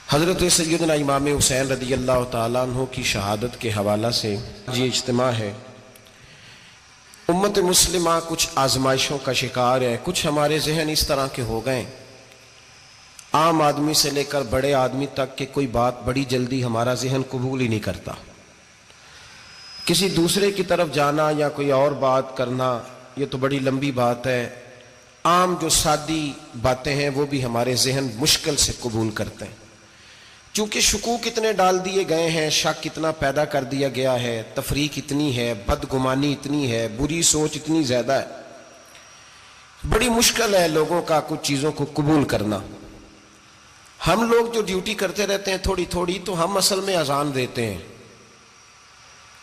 حضرت سیدنا امام حسین رضی اللہ تعالیٰ عنہ کی شہادت کے حوالہ سے یہ اجتماع ہے۔ امت مسلمہ کچھ آزمائشوں کا شکار ہے، کچھ ہمارے ذہن اس طرح کے ہو گئے، عام آدمی سے لے کر بڑے آدمی تک کہ کوئی بات بڑی جلدی ہمارا ذہن قبول ہی نہیں کرتا۔ کسی دوسرے کی طرف جانا یا کوئی اور بات کرنا یہ تو بڑی لمبی بات ہے، عام جو سادی باتیں ہیں وہ بھی ہمارے ذہن مشکل سے قبول کرتے ہیں، چونکہ شکوک اتنے ڈال دیے گئے ہیں، شک اتنا پیدا کر دیا گیا ہے، تفریق اتنی ہے، بدگمانی اتنی ہے، بری سوچ اتنی زیادہ ہے، بڑی مشکل ہے لوگوں کا کچھ چیزوں کو قبول کرنا۔ ہم لوگ جو ڈیوٹی کرتے رہتے ہیں تھوڑی تھوڑی، تو ہم اصل میں اذان دیتے ہیں،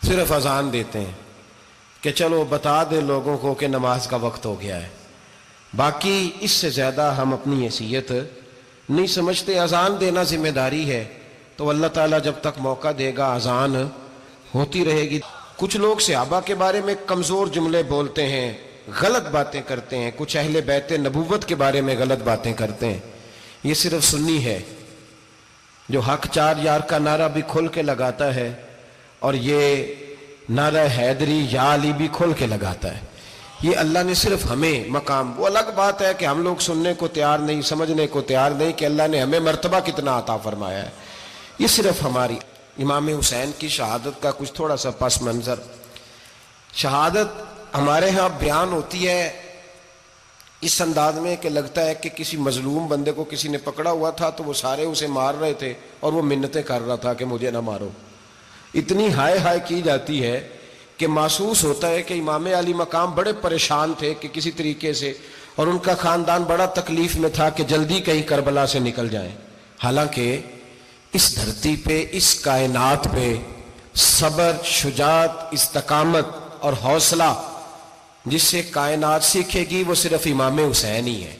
صرف اذان دیتے ہیں کہ چلو بتا دیں لوگوں کو کہ نماز کا وقت ہو گیا ہے، باقی اس سے زیادہ ہم اپنی حیثیت نہیں سمجھتے۔ اذان دینا ذمہ داری ہے، تو اللہ تعالیٰ جب تک موقع دے گا اذان ہوتی رہے گی۔ کچھ لوگ صحابہ کے بارے میں کمزور جملے بولتے ہیں، غلط باتیں کرتے ہیں، کچھ اہل بیت نبوت کے بارے میں غلط باتیں کرتے ہیں، یہ صرف سنی ہے جو حق چار یار کا نعرہ بھی کھل کے لگاتا ہے، اور یہ نعرہ حیدری یا علی بھی کھل کے لگاتا ہے۔ یہ اللہ نے صرف ہمیں مقام، وہ الگ بات ہے کہ ہم لوگ سننے کو تیار نہیں، سمجھنے کو تیار نہیں کہ اللہ نے ہمیں مرتبہ کتنا عطا فرمایا ہے۔ یہ صرف ہماری امام حسین کی شہادت کا کچھ تھوڑا سا پس منظر۔ شہادت ہمارے ہاں بیان ہوتی ہے اس انداز میں کہ لگتا ہے کہ کسی مظلوم بندے کو کسی نے پکڑا ہوا تھا تو وہ سارے اسے مار رہے تھے اور وہ منتیں کر رہا تھا کہ مجھے نہ مارو، اتنی ہائے ہائے کی جاتی ہے کہ محسوس ہوتا ہے کہ امام علی مقام بڑے پریشان تھے کہ کسی طریقے سے، اور ان کا خاندان بڑا تکلیف میں تھا کہ جلدی کہیں کربلا سے نکل جائیں۔ حالانکہ اس دھرتی پہ، اس کائنات پہ صبر، شجاعت، استقامت اور حوصلہ جس سے کائنات سیکھے گی وہ صرف امام حسین ہی ہے۔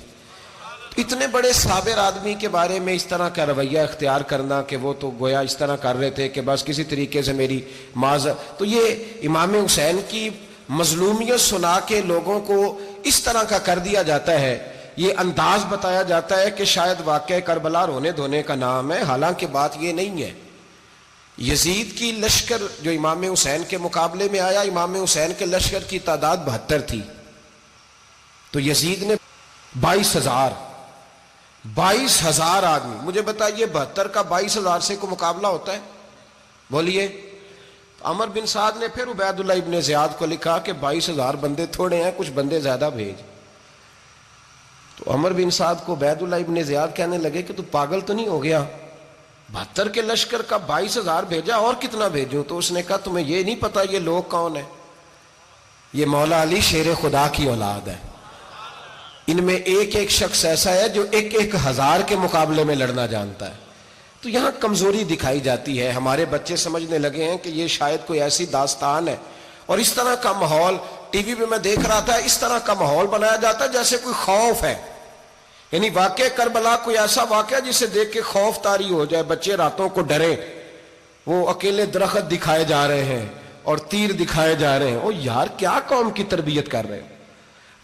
اتنے بڑے صابر آدمی کے بارے میں اس طرح کا رویہ اختیار کرنا کہ وہ تو گویا اس طرح کر رہے تھے کہ بس کسی طریقے سے میری تو یہ امام حسین کی مظلومیت سنا کے لوگوں کو اس طرح کا کر دیا جاتا ہے، یہ انداز بتایا جاتا ہے کہ شاید واقعہ کربلا رونے دھونے کا نام ہے، حالانکہ بات یہ نہیں ہے۔ یزید کی لشکر جو امام حسین کے مقابلے میں آیا، امام حسین کے لشکر کی تعداد 72 تھی، تو یزید نے 22,000 آدمی، مجھے بتائیے 72 کا 22,000 سے کو مقابلہ ہوتا ہے؟ بولیے۔ عمر بن سعد نے پھر عبید اللہ ابن زیاد کو لکھا کہ 22,000 بندے تھوڑے ہیں، کچھ بندے زیادہ بھیج۔ تو عمر بن سعد کو عبید اللہ ابن زیاد کہنے لگے کہ تو پاگل تو نہیں ہو گیا، 72 کے لشکر کا 22,000 بھیجا، اور کتنا بھیجوں؟ تو اس نے کہا تمہیں یہ نہیں پتا یہ لوگ کون ہیں؟ یہ مولا علی شیر خدا کی اولاد ہے، ان میں ایک ایک شخص ایسا ہے جو 1,000 کے مقابلے میں لڑنا جانتا ہے۔ تو یہاں کمزوری دکھائی جاتی ہے، ہمارے بچے سمجھنے لگے ہیں کہ یہ شاید کوئی ایسی داستان ہے، اور اس طرح کا ماحول ٹی وی پہ میں دیکھ رہا تھا، اس طرح کا ماحول بنایا جاتا ہے جیسے کوئی خوف ہے، یعنی واقع کربلا کوئی ایسا واقعہ جسے دیکھ کے خوف طاری ہو جائے، بچے راتوں کو ڈرے، وہ اکیلے درخت دکھائے جا رہے ہیں اور تیر دکھائے جا رہے ہیں۔ او یار، کیا قوم کی تربیت کر رہے ہیں؟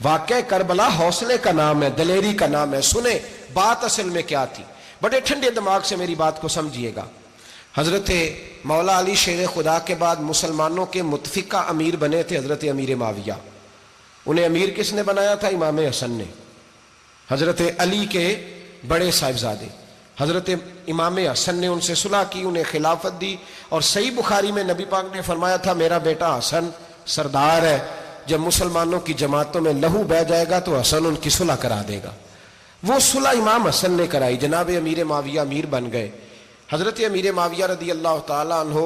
واقعہ کربلا حوصلے کا نام ہے، دلیری کا نام ہے۔ سنیں بات اصل میں کیا تھی، بڑے ٹھنڈے دماغ سے میری بات کو سمجھیے گا۔ حضرت مولا علی شیر خدا کے بعد مسلمانوں کے متفقہ امیر بنے تھے حضرت امیر معاویہ۔ انہیں امیر کس نے بنایا تھا؟ امام حسن نے، حضرت علی کے بڑے صاحبزادے۔ حضرت امام حسن نے ان سے صلح کی، انہیں خلافت دی، اور صحیح بخاری میں نبی پاک نے فرمایا تھا میرا بیٹا حسن سردار ہے، جب مسلمانوں کی جماعتوں میں لہو بہہ جائے گا تو حسن ان کی صلح کرا دے گا۔ وہ صلح امام حسن نے کرائی، جناب امیر معاویہ امیر بن گئے۔ حضرت امیر معاویہ رضی اللہ تعالیٰ عنہ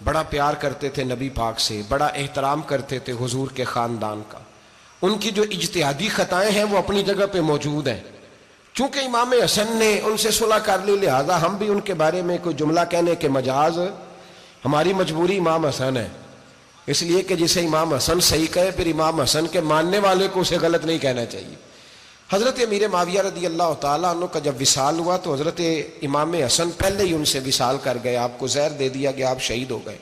بڑا پیار کرتے تھے نبی پاک سے، بڑا احترام کرتے تھے حضور کے خاندان کا، ان کی جو اجتہادی خطائیں ہیں وہ اپنی جگہ پہ موجود ہیں، چونکہ امام حسن نے ان سے صلح کر لی، لہذا ہم بھی ان کے بارے میں کوئی جملہ کہنے کے مجاز، ہماری مجبوری امام حسن ہے، اس لیے کہ جسے امام حسن صحیح کہے پھر امام حسن کے ماننے والے کو اسے غلط نہیں کہنا چاہیے۔ حضرت امیر معاویہ رضی اللہ تعالیٰ عنہ کا جب وصال ہوا تو حضرت امام حسن پہلے ہی ان سے وصال کر گئے، آپ کو زہر دے دیا گیا، آپ شہید ہو گئے۔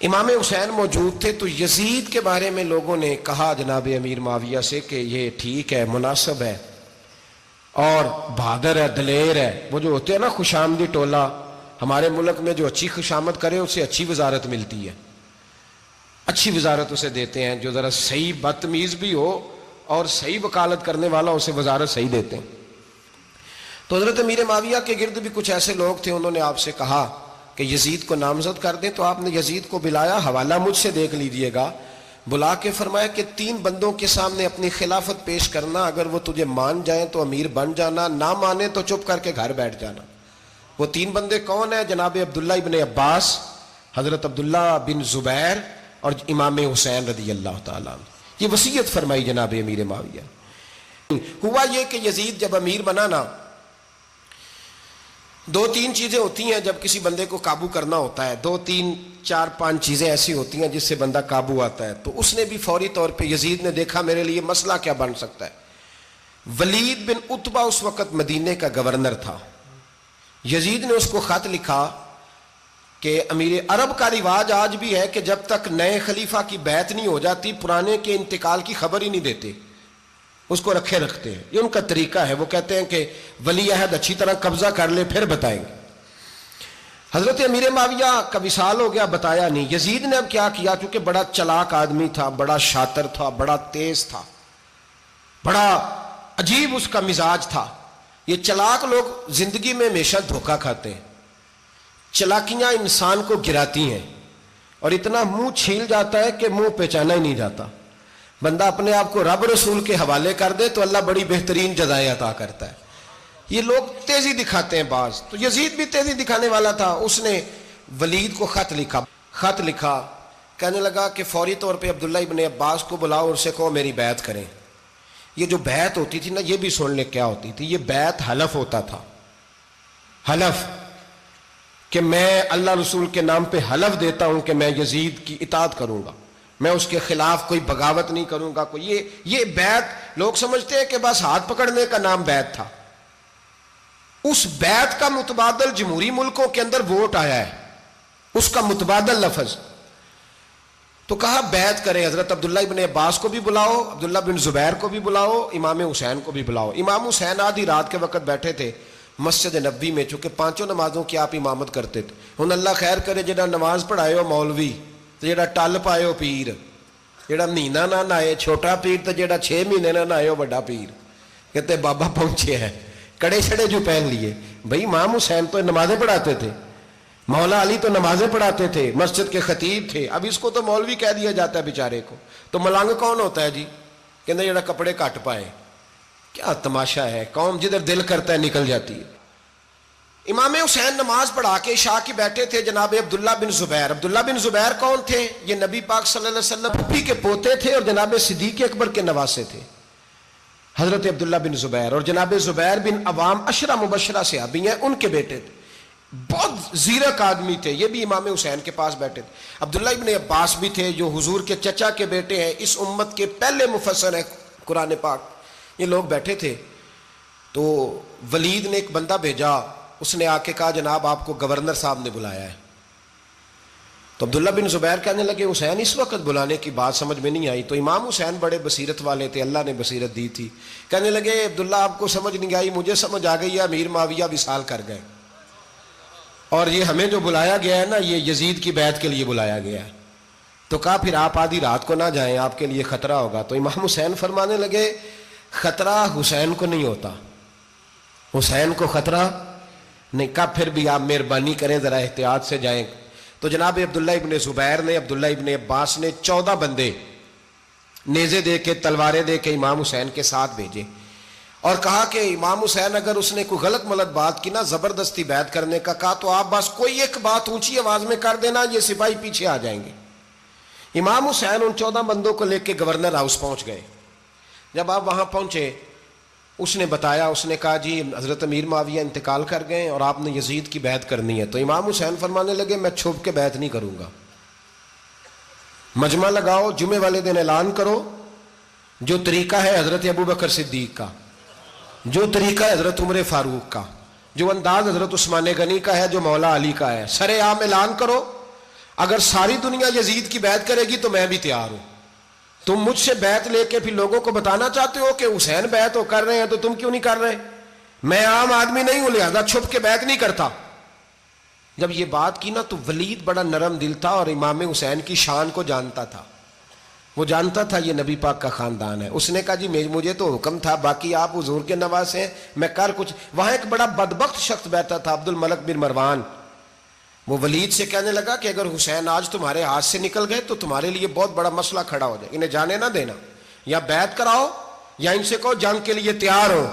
امام حسین موجود تھے، تو یزید کے بارے میں لوگوں نے کہا جناب امیر معاویہ سے کہ یہ ٹھیک ہے، مناسب ہے، اور بہادر ہے، دلیر ہے. وہ جو ہوتے ہیں نا خوش آمدی ٹولہ، ہمارے ملک میں جو اچھی خوشامد کرے اسے اچھی وزارت ملتی ہے، اچھی وزارت اسے دیتے ہیں. جو ذرا صحیح بدتمیز بھی ہو اور صحیح وکالت کرنے والا اسے وزارت صحیح دیتے ہیں. تو حضرت امیر معاویہ کے گرد بھی کچھ ایسے لوگ تھے، انہوں نے آپ سے کہا کہ یزید کو نامزد کر دیں. تو آپ نے یزید کو بلایا، حوالہ مجھ سے دیکھ لیجئے گا. بلا کے فرمایا کہ 3 بندوں کے سامنے اپنی خلافت پیش کرنا، اگر وہ تجھے مان جائیں تو امیر بن جانا، نہ مانے تو چپ کر کے گھر بیٹھ جانا. وہ 3 بندے کون ہیں؟ جناب عبداللہ ابن عباس، حضرت عبداللہ بن زبیر اور امام حسین رضی اللہ تعالیٰ عنہ. یہ وصیت فرمائی جناب امیر معاویہ. ہوا یہ کہ یزید جب امیر بنا نا، 2-3 چیزیں ہوتی ہیں جب کسی بندے کو قابو کرنا ہوتا ہے، 2-3-4-5 چیزیں ایسی ہوتی ہیں جس سے بندہ قابو آتا ہے. تو اس نے بھی فوری طور پہ، یزید نے دیکھا میرے لیے مسئلہ کیا بن سکتا ہے. ولید بن عتبہ اس وقت مدینے کا گورنر تھا. یزید نے اس کو خط لکھا کہ امیر عرب کا رواج آج بھی ہے کہ جب تک نئے خلیفہ کی بیعت نہیں ہو جاتی پرانے کے انتقال کی خبر ہی نہیں دیتے، اس کو رکھے رکھتے ہیں. یہ ان کا طریقہ ہے. وہ کہتے ہیں کہ ولی عہد اچھی طرح قبضہ کر لے پھر بتائیں گے. حضرت امیر معاویہ کا وصال ہو گیا، بتایا نہیں. یزید نے اب کیا کیا، چونکہ بڑا چلاک آدمی تھا، بڑا شاطر تھا، بڑا تیز تھا، بڑا عجیب اس کا مزاج تھا. یہ چلاک لوگ زندگی میں ہمیشہ دھوکہ کھاتے ہیں. چلاکیاں انسان کو گراتی ہیں اور اتنا منہ چھیل جاتا ہے کہ منہ پہچانا ہی نہیں جاتا. بندہ اپنے آپ کو رب رسول کے حوالے کر دے تو اللہ بڑی بہترین جزائیں عطا کرتا ہے. یہ لوگ تیزی دکھاتے ہیں بعض. تو یزید بھی تیزی دکھانے والا تھا. اس نے ولید کو خط لکھا کہنے لگا کہ فوری طور پہ عبداللہ ابن عباس کو بلاؤ اور اسے کہو میری بیعت کریں. یہ جو بیعت ہوتی تھی نا، یہ بھی سن لے کیا ہوتی تھی. یہ بیعت حلف ہوتا تھا. حلف کہ میں اللہ رسول کے نام پہ حلف دیتا ہوں کہ میں یزید کی اطاعت کروں گا، میں اس کے خلاف کوئی بغاوت نہیں کروں گا. کوئی یہ بیعت لوگ سمجھتے ہیں کہ بس ہاتھ پکڑنے کا نام بیعت تھا. اس بیعت کا متبادل جمہوری ملکوں کے اندر ووٹ آیا ہے، اس کا متبادل لفظ. تو کہا بیعت کریں. حضرت عبداللہ ابن عباس کو بھی بلاؤ، عبداللہ بن زبیر کو بھی بلاؤ، امام حسین کو بھی بلاؤ. امام حسین آدھی رات کے وقت بیٹھے تھے مسجد نبوی میں، چونکہ 5 نمازوں کی آپ امامت کرتے تھے. ہن اللہ خیر کرے جڑا نماز پڑھائے ہو مولوی تو جڑا ٹل پائے ہو پیر، جڑا مہینہ نہ نہائے چھوٹا پیر تو جڑا 6 مہینے نہ نہائے ہو بڑا پیر. کہتے بابا پہنچے ہیں، کڑے چھڑے جو پہن لیے. بھائی امام حسین تو نمازیں پڑھاتے تھے، مولا علی تو نمازیں پڑھاتے تھے، مسجد کے خطیب تھے. اب اس کو تو مولوی کہہ دیا جاتا ہے بیچارے کو. تو ملنگ کون ہوتا ہے جی؟ کہتے جڑا کپڑے کٹ پائے. کیا تماشا ہے، قوم جدھر دل کرتا ہے نکل جاتی ہے. امام حسین نماز پڑھا کے عشاء کی بیٹھے تھے جناب عبداللہ بن زبیر. عبداللہ بن زبیر کون تھے؟ یہ نبی پاک صلی اللہ علیہ وسلم پھپھی کے پوتے تھے اور جناب صدیق اکبر کے نواسے تھے. حضرت عبداللہ بن زبیر اور جناب زبیر بن عوام عشرہ مبشرہ صحابی ہیں، ان کے بیٹے تھے. بہت زیرک آدمی تھے. یہ بھی امام حسین کے پاس بیٹھے تھے. عبداللہ ابن عباس بھی تھے جو حضور کے چچا کے بیٹے ہیں، اس امت کے پہلے مفسر ہیں قرآن پاک. یہ لوگ بیٹھے تھے. تو ولید نے ایک بندہ بھیجا، اس نے آ کے کہا جناب آپ کو گورنر صاحب نے بلایا ہے. تو عبداللہ بن زبیر کہنے لگے حسین اس وقت بلانے کی بات سمجھ میں نہیں آئی. تو امام حسین بڑے بصیرت والے تھے، اللہ نے بصیرت دی تھی. کہنے لگے عبداللہ آپ کو سمجھ نہیں آئی، مجھے سمجھ آ گئی ہے، امیر معاویہ وصال کر گئے اور یہ ہمیں جو بلایا گیا ہے نا، یہ یزید کی بیعت کے لیے بلایا گیا ہے. تو کہا پھر آپ آدھی رات کو نہ جائیں، آپ کے لیے خطرہ ہوگا. تو امام حسین فرمانے لگے خطرہ حسین کو نہیں ہوتا، حسین کو خطرہ نہیں. کہا پھر بھی آپ مہربانی کریں ذرا احتیاط سے جائیں. تو جناب عبداللہ ابن زبیر نے، عبداللہ ابن عباس نے 14 بندے نیزے دے کے، تلواریں دے کے امام حسین کے ساتھ بھیجے اور کہا کہ امام حسین اگر اس نے کوئی غلط ملت بات کی نا، زبردستی بیعت کرنے کا کہا، تو آپ بس کوئی ایک بات اونچی آواز میں کر دینا، یہ سپاہی پیچھے آ جائیں گے. امام حسین ان 14 بندوں کو لے کے گورنر ہاؤس پہنچ گئے. جب آپ وہاں پہنچے اس نے بتایا، اس نے کہا جی حضرت امیر معاویہ انتقال کر گئے اور آپ نے یزید کی بیعت کرنی ہے. تو امام حسین فرمانے لگے میں چھپ کے بیعت نہیں کروں گا. مجمع لگاؤ، جمعے والے دن اعلان کرو. جو طریقہ ہے حضرت ابو بکر صدیق کا، جو طریقہ ہے حضرت عمر فاروق کا، جو انداز حضرت عثمان غنی کا ہے، جو مولا علی کا ہے، سر عام اعلان کرو. اگر ساری دنیا یزید کی بیعت کرے گی تو میں بھی تیار ہوں. تم مجھ سے بیعت لے کے پھر لوگوں کو بتانا چاہتے ہو کہ حسین بیعت ہو کر رہے ہیں تو تم کیوں نہیں کر رہے؟ میں عام آدمی نہیں ہوں لہذا چھپ کے بیعت نہیں کرتا. جب یہ بات کی نا تو ولید بڑا نرم دل تھا اور امام حسین کی شان کو جانتا تھا. وہ جانتا تھا یہ نبی پاک کا خاندان ہے. اس نے کہا جی مجھے تو حکم تھا، باقی آپ حضور کے نواز ہیں، میں کر کچھ. وہاں ایک بڑا بدبخت شخص بیٹھا تھا، عبد الملک بن مروان. وہ ولید سے کہنے لگا کہ اگر حسین آج تمہارے ہاتھ سے نکل گئے تو تمہارے لیے بہت بڑا مسئلہ کھڑا ہو جائے، انہیں جانے نہ دینا، یا بیعت کراؤ یا ان سے کہو جنگ کے لیے تیار ہو.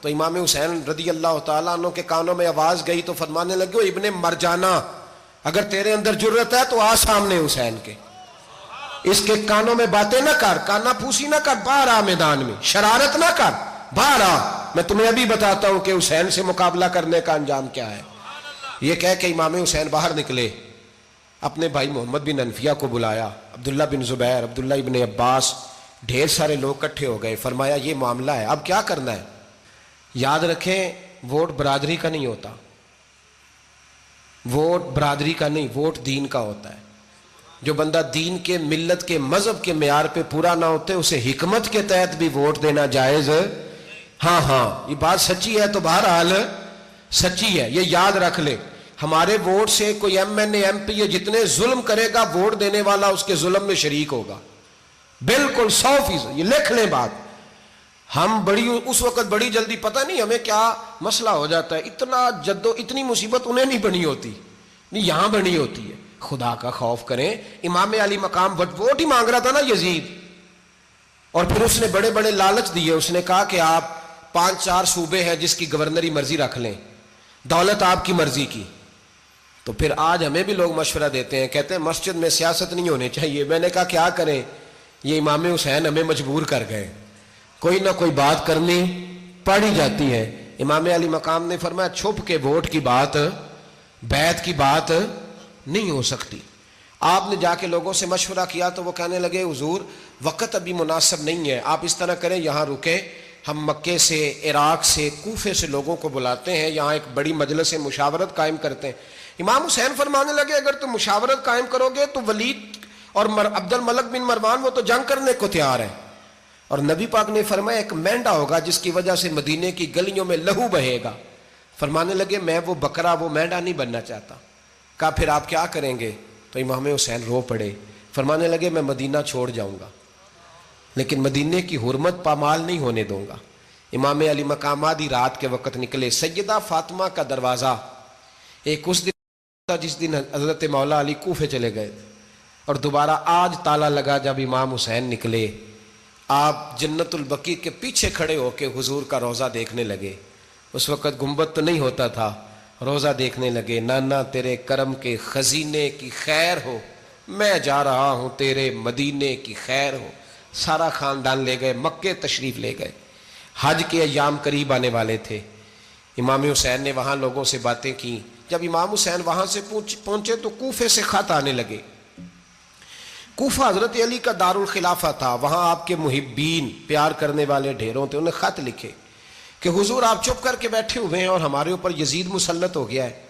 تو امام حسین رضی اللہ تعالیٰ عنہ کے کانوں میں آواز گئی تو فرمانے لگے ابن مرجانہ، اگر تیرے اندر جرت ہے تو آ سامنے حسین کے، اس کے کانوں میں باتیں نہ کر، کانا پھوسی نہ کر، باہر آ میدان میں، شرارت نہ کر، باہر آ، میں تمہیں ابھی بتاتا ہوں کہ حسین سے مقابلہ کرنے کا انجام کیا ہے. یہ کہہ کہ امام حسین باہر نکلے، اپنے بھائی محمد بن انفیہ کو بلایا، عبداللہ بن زبیر، عبداللہ ابن عباس، ڈھیر سارے لوگ اکٹھے ہو گئے. فرمایا یہ معاملہ ہے، اب کیا کرنا ہے؟ یاد رکھیں ووٹ برادری کا نہیں ہوتا، ووٹ برادری کا نہیں، ووٹ دین کا ہوتا ہے. جو بندہ دین کے، ملت کے، مذہب کے معیار پہ پورا نہ ہوتے اسے حکمت کے تحت بھی ووٹ دینا جائز. ہاں یہ بات سچی ہے تو بہرحال سچی ہے، یہ یاد رکھ لے. ہمارے ووٹ سے کوئی ایم این اے، ایم پی اے جتنے ظلم کرے گا، ووٹ دینے والا اس کے ظلم میں شریک ہوگا، بالکل 100%. یہ لکھ لیں بات. ہم اس وقت بڑی جلدی، پتہ نہیں ہمیں کیا مسئلہ ہو جاتا ہے، اتنی مصیبت انہیں نہیں بنی ہوتی، نہیں یہاں بنی ہوتی ہے. خدا کا خوف کریں. امام علی مقام ووٹ ہی مانگ رہا تھا نا یزید، اور پھر اس نے بڑے بڑے لالچ دیے. اس نے کہا کہ آپ 5-4 صوبے ہیں جس کی گورنری مرضی رکھ لیں، دولت آپ کی مرضی کی. تو پھر آج ہمیں بھی لوگ مشورہ دیتے ہیں، کہتے ہیں مسجد میں سیاست نہیں ہونی چاہیے. میں نے کہا کیا کریں، یہ امام حسین ہمیں مجبور کر گئے، کوئی نہ کوئی بات کرنی پڑ ہی جاتی ہے. امام علی مقام نے فرمایا چھپ کے ووٹ کی بات، بیعت کی بات نہیں ہو سکتی. آپ نے جا کے لوگوں سے مشورہ کیا تو وہ کہنے لگے حضور وقت ابھی مناسب نہیں ہے، آپ اس طرح کریں یہاں رکے، ہم مکے سے، عراق سے، کوفے سے لوگوں کو بلاتے ہیں، یہاں ایک بڑی مجلس مشاورت قائم کرتے ہیں. امام حسین فرمانے لگے اگر تم مشاورت قائم کرو گے تو ولید اور عبد الملک بن مروان وہ تو جنگ کرنے کو تیار ہیں، اور نبی پاک نے فرمایا ایک مینڈا ہوگا جس کی وجہ سے مدینے کی گلیوں میں لہو بہے گا. فرمانے لگے میں وہ بکرا، وہ مینڈا نہیں بننا چاہتا. کہا پھر آپ کیا کریں گے؟ تو امام حسین رو پڑے، فرمانے لگے میں مدینہ چھوڑ جاؤں گا لیکن مدینے کی حرمت پامال نہیں ہونے دوں گا. امام علی مقام آدھی رات کے وقت نکلے. سیدہ فاطمہ کا دروازہ ایک اس دن تھا جس دن حضرت مولا علی کوفے چلے گئے، اور دوبارہ آج تالا لگا جب امام حسین نکلے. آپ جنت البقیع کے پیچھے کھڑے ہو کے حضور کا روضہ دیکھنے لگے. اس وقت گنبد تو نہیں ہوتا تھا، روضہ دیکھنے لگے. نانا تیرے کرم کے خزینے کی خیر ہو، میں جا رہا ہوں تیرے مدینے کی خیر ہو. سارا خاندان لے گئے، مکے تشریف لے گئے. حج کے ایام قریب آنے والے تھے. امام حسین نے وہاں لوگوں سے باتیں کی. جب امام حسین وہاں سے پہنچے تو کوفے سے خط آنے لگے. کوفہ حضرت علی کا دارالخلافہ تھا، وہاں آپ کے محبین، پیار کرنے والے ڈھیروں تھے. انہیں خط لکھے کہ حضور آپ چپ کر کے بیٹھے ہوئے ہیں اور ہمارے اوپر یزید مسلط ہو گیا ہے.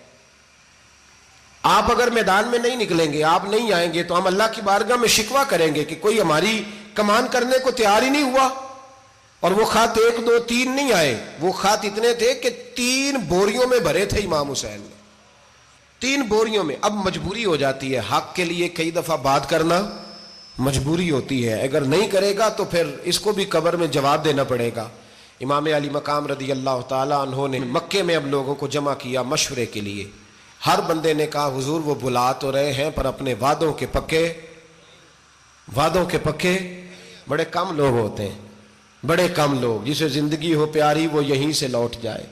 آپ اگر میدان میں نہیں نکلیں گے، آپ نہیں آئیں گے تو ہم اللہ کی بارگاہ میں شکوہ کریں گے کہ کوئی ہماری کمان کرنے کو تیار ہی نہیں ہوا. اور وہ خط 1 2 3 نہیں آئے، وہ خط اتنے تھے کہ 3 بوریوں میں بھرے تھے امام حسین نے، 3 بوریوں میں. اب مجبوری ہو جاتی ہے، حق کے لیے کئی دفعہ بات کرنا مجبوری ہوتی ہے، اگر نہیں کرے گا تو پھر اس کو بھی قبر میں جواب دینا پڑے گا. امام علی مقام رضی اللہ تعالیٰ عنہ نے مکے میں اب لوگوں کو جمع کیا مشورے کے لیے. ہر بندے نے کہا حضور وہ بلا تو رہے ہیں پر اپنے وعدوں کے پکے. بڑے کم لوگ ہوتے ہیں، بڑے کم لوگ، جسے زندگی ہو پیاری وہ یہیں سے لوٹ جائے.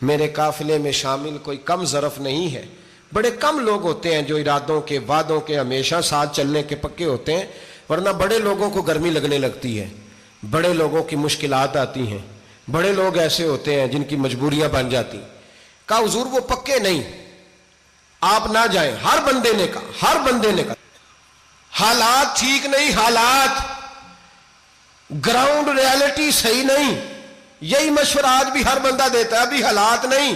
میرے قافلے میں شامل کوئی کم ظرف نہیں ہے. بڑے کم لوگ ہوتے ہیں جو ارادوں کے، وعدوں کے ہمیشہ ساتھ چلنے کے پکے ہوتے ہیں، ورنہ بڑے لوگوں کو گرمی لگنے لگتی ہے، بڑے لوگوں کی مشکلات آتی ہیں، بڑے لوگ ایسے ہوتے ہیں جن کی مجبوریاں بن جاتی. کہا حضور وہ پکے نہیں، آپ نہ جائیں. ہر بندے نے کہا حالات ٹھیک نہیں، حالات گراؤنڈ ریالٹی صحیح نہیں. یہی مشورہ آج بھی ہر بندہ دیتا ہے، ابھی حالات نہیں.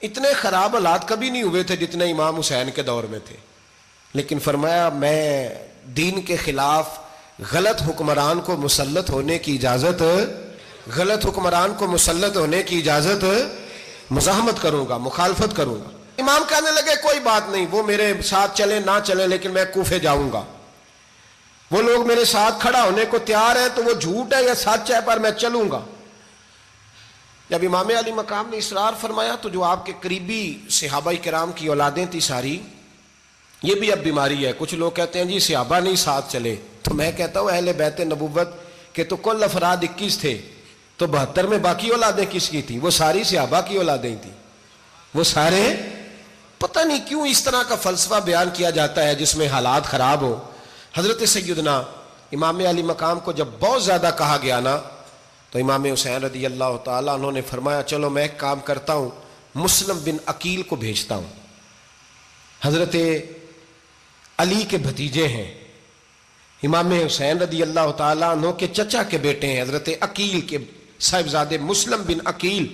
اتنے خراب حالات کبھی نہیں ہوئے تھے جتنے امام حسین کے دور میں تھے. لیکن فرمایا میں دین کے خلاف غلط حکمران کو مسلط ہونے کی اجازت غلط حکمران کو مسلط ہونے کی اجازت مزاحمت کروں گا، مخالفت کروں گا۔ امام کہنے لگے کوئی بات نہیں، وہ میرے ساتھ چلے نہ چلے لیکن میں کوفے جاؤں گا، وہ لوگ میرے ساتھ کھڑا ہونے کو تیار ہے تو وہ جھوٹ ہے یا سچ ہے پر میں چلوں گا۔ جب امام علی مقام نے اصرار فرمایا تو جو آپ کے قریبی صحابہ کرام کی اولادیں تھی ساری، یہ بھی اب بیماری ہے، کچھ لوگ کہتے ہیں جی صحابہ نہیں ساتھ چلے، تو میں کہتا ہوں اہل بیت نبوت کے تو کل افراد 21 تھے، تو 72 میں باقی اولادیں کس کی تھیں؟ وہ ساری صحابہ کی اولادیں تھیں، وہ سارے، پتہ نہیں کیوں اس طرح کا فلسفہ بیان کیا جاتا ہے جس میں حالات خراب ہو۔ حضرت سیدنا امام علی مقام کو جب بہت زیادہ کہا گیا نا تو امام حسین رضی اللہ تعالیٰ انہوں نے فرمایا چلو میں ایک کام کرتا ہوں، مسلم بن عقیل کو بھیجتا ہوں، حضرت علی کے بھتیجے ہیں، امام حسین رضی اللہ تعالیٰ عنہ کے چچا کے بیٹے ہیں، حضرت عقیل کے صاحبزادے مسلم بن عقیل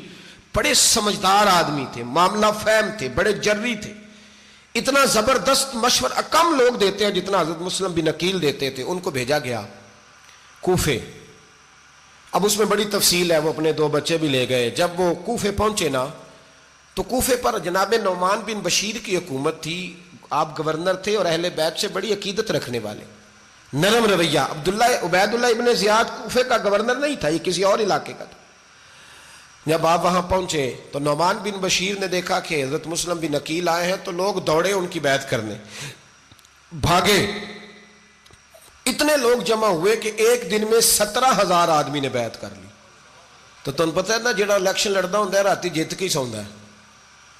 بڑے سمجھدار آدمی تھے، معاملہ فہم تھے، بڑے جری تھے، اتنا زبردست مشورہ کم لوگ دیتے ہیں جتنا حضرت مسلم بن عقیل دیتے تھے۔ ان کو بھیجا گیا کوفے۔ اب اس میں بڑی تفصیل ہے، وہ اپنے 2 بچے بھی لے گئے۔ جب وہ کوفے پہنچے نا تو کوفے پر جناب نعمان بن بشیر کی حکومت تھی، آپ گورنر تھے اور اہل بیت سے بڑی عقیدت رکھنے والے، نرم رویہ۔ عبید اللہ ابن زیاد کوفے کا گورنر نہیں تھا، یہ کسی اور علاقے کا تھا۔ جب آپ وہاں پہنچے تو نعمان بن بشیر نے دیکھا کہ حضرت مسلم بن عقیل آئے ہیں تو لوگ دوڑے ان کی بیعت کرنے، بھاگے، اتنے لوگ جمع ہوئے کہ ایک دن میں 17,000 آدمی نے بیعت کر لی۔ تو تم پتہ ہے نا جڑا الیکشن لڑتا ہوتا ہے راتی جیت کے سوندا ہے،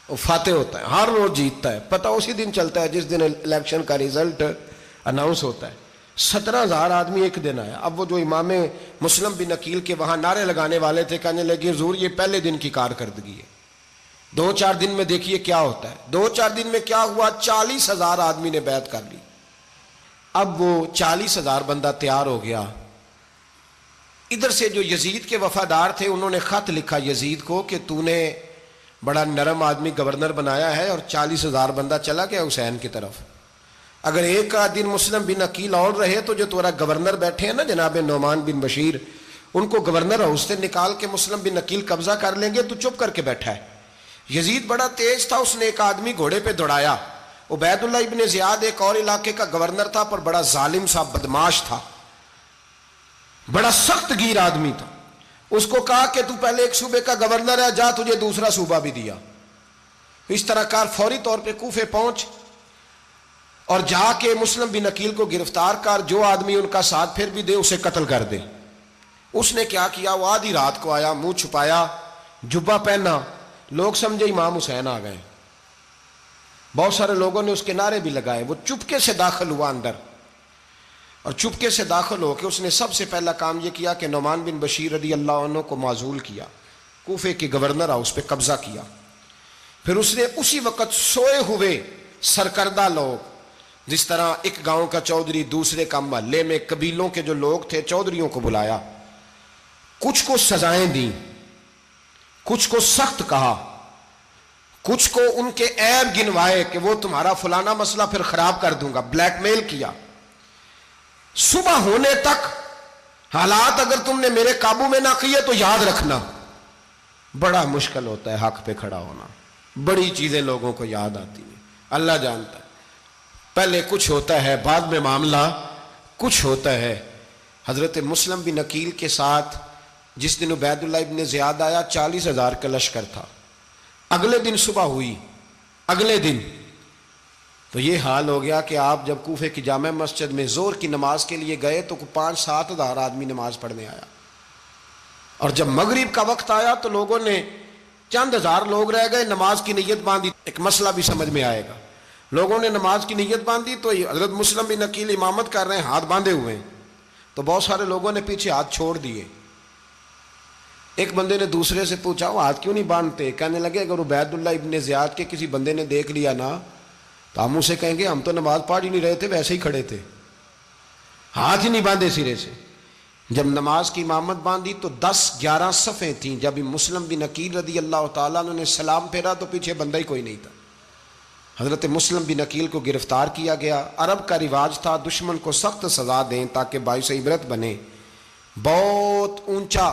وہ فاتح ہوتا ہے، ہر روز جیتتا ہے، پتہ اسی دن چلتا ہے جس دن الیکشن کا ریزلٹ اناؤنس ہوتا ہے۔ 17,000 آدمی ایک دن آیا۔ اب وہ جو امام مسلم بن عقیل کے وہاں نعرے لگانے والے تھے کہنے لگے حضور یہ پہلے دن کی کارکردگی ہے، 2-4 دن میں دیکھیے کیا ہوتا ہے۔ 2-4 دن میں کیا ہوا، 40,000 آدمی نے بیعت کر لی۔ اب وہ 40,000 بندہ تیار ہو گیا۔ ادھر سے جو یزید کے وفادار تھے انہوں نے خط لکھا یزید کو کہ تو نے بڑا نرم آدمی گورنر بنایا ہے اور 40,000 بندہ چلا گیا حسین کی طرف، اگر ایک دن مسلم بن عقیل اور رہے تو جو تمہارا گورنر بیٹھے ہیں نا جناب نعمان بن بشیر، ان کو گورنر ہاؤس سے نکال کے مسلم بن عقیل قبضہ کر لیں گے، تو چپ کر کے بیٹھا ہے۔ یزید بڑا تیز تھا، اس نے ایک آدمی گھوڑے پہ دوڑایا۔ عبید اللہ ابن زیاد ایک اور علاقے کا گورنر تھا پر بڑا ظالم سا بدماش تھا، بڑا سخت گیر آدمی تھا۔ اس کو کہا کہ تو پہلے ایک صوبے کا گورنر ہے، جا تجھے دوسرا صوبہ بھی دیا۔ اس طرح کار فوری طور پہ کوفے پہنچ اور جا کے مسلم بن عقیل کو گرفتار کر، جو آدمی ان کا ساتھ پھر بھی دے اسے قتل کر دے۔ اس نے کیا کیا، وہ آدھی رات کو آیا، منہ چھپایا، جبہ پہنا، لوگ سمجھے امام حسین آ گئے۔ بہت سارے لوگوں نے اس کے نعرے بھی لگائے۔ وہ چپکے سے داخل ہوا اندر، اور چپکے سے داخل ہو کے اس نے سب سے پہلا کام یہ کیا کہ نعمان بن بشیر رضی اللہ عنہ کو معزول کیا، کوفے کے گورنر ہاؤس پہ قبضہ کیا۔ پھر اس نے اسی وقت سوئے ہوئے سرکردہ لوگ، جس طرح ایک گاؤں کا چودھری دوسرے کا محلے میں قبیلوں کے جو لوگ تھے چودھریوں کو بلایا، کچھ کو سزائیں دیں، کچھ کو سخت کہا، کچھ کو ان کے عیب گنوائے کہ وہ تمہارا فلانا مسئلہ پھر خراب کر دوں گا، بلیک میل کیا۔ صبح ہونے تک حالات اگر تم نے میرے قابو میں نہ کیے تو یاد رکھنا بڑا مشکل ہوتا ہے حق پہ کھڑا ہونا، بڑی چیزیں لوگوں کو یاد آتی ہیں، اللہ جانتا ہے۔ پہلے کچھ ہوتا ہے، بعد میں معاملہ کچھ ہوتا ہے۔ حضرت مسلم بن عقیل کے ساتھ جس دن عبید اللہ ابن زیاد آیا 40,000 کا لشکر تھا۔ اگلے دن صبح ہوئی، اگلے دن تو یہ حال ہو گیا کہ آپ جب کوفے کی جامع مسجد میں زور کی نماز کے لیے گئے تو 5-7 ہزار آدمی نماز پڑھنے آیا، اور جب مغرب کا وقت آیا تو لوگوں نے چند ہزار لوگ رہ گئے، نماز کی نیت باندھی۔ ایک مسئلہ بھی سمجھ میں آئے گا، لوگوں نے نماز کی نیت باندھی تو حضرت مسلم بن عقیل امامت کر رہے ہیں، ہاتھ باندھے ہوئے ہیں، تو بہت سارے لوگوں نے پیچھے ہاتھ چھوڑ دیے۔ ایک بندے نے دوسرے سے پوچھا وہ ہاتھ کیوں نہیں باندھتے؟ کہنے لگے اگر عبید اللہ ابن زیاد کے کسی بندے نے دیکھ لیا نا تو ہم اسے کہیں گے ہم تو نماز پڑھ ہی نہیں رہے تھے، ویسے ہی کھڑے تھے، ہاتھ ہی نہیں باندھے سرے سے۔ جب نماز کی امامت باندھی تو 10-11 صفیں تھیں۔ جب مسلم بن عقیل رضی اللہ تعالیٰ عنہ نے سلام پھیرا تو پیچھے بندہ ہی کوئی نہیں تھا۔ حضرت مسلم بن عقیل کو گرفتار کیا گیا۔ عرب کا رواج تھا دشمن کو سخت سزا دیں تاکہ باعث عبرت بنے۔ بہت اونچا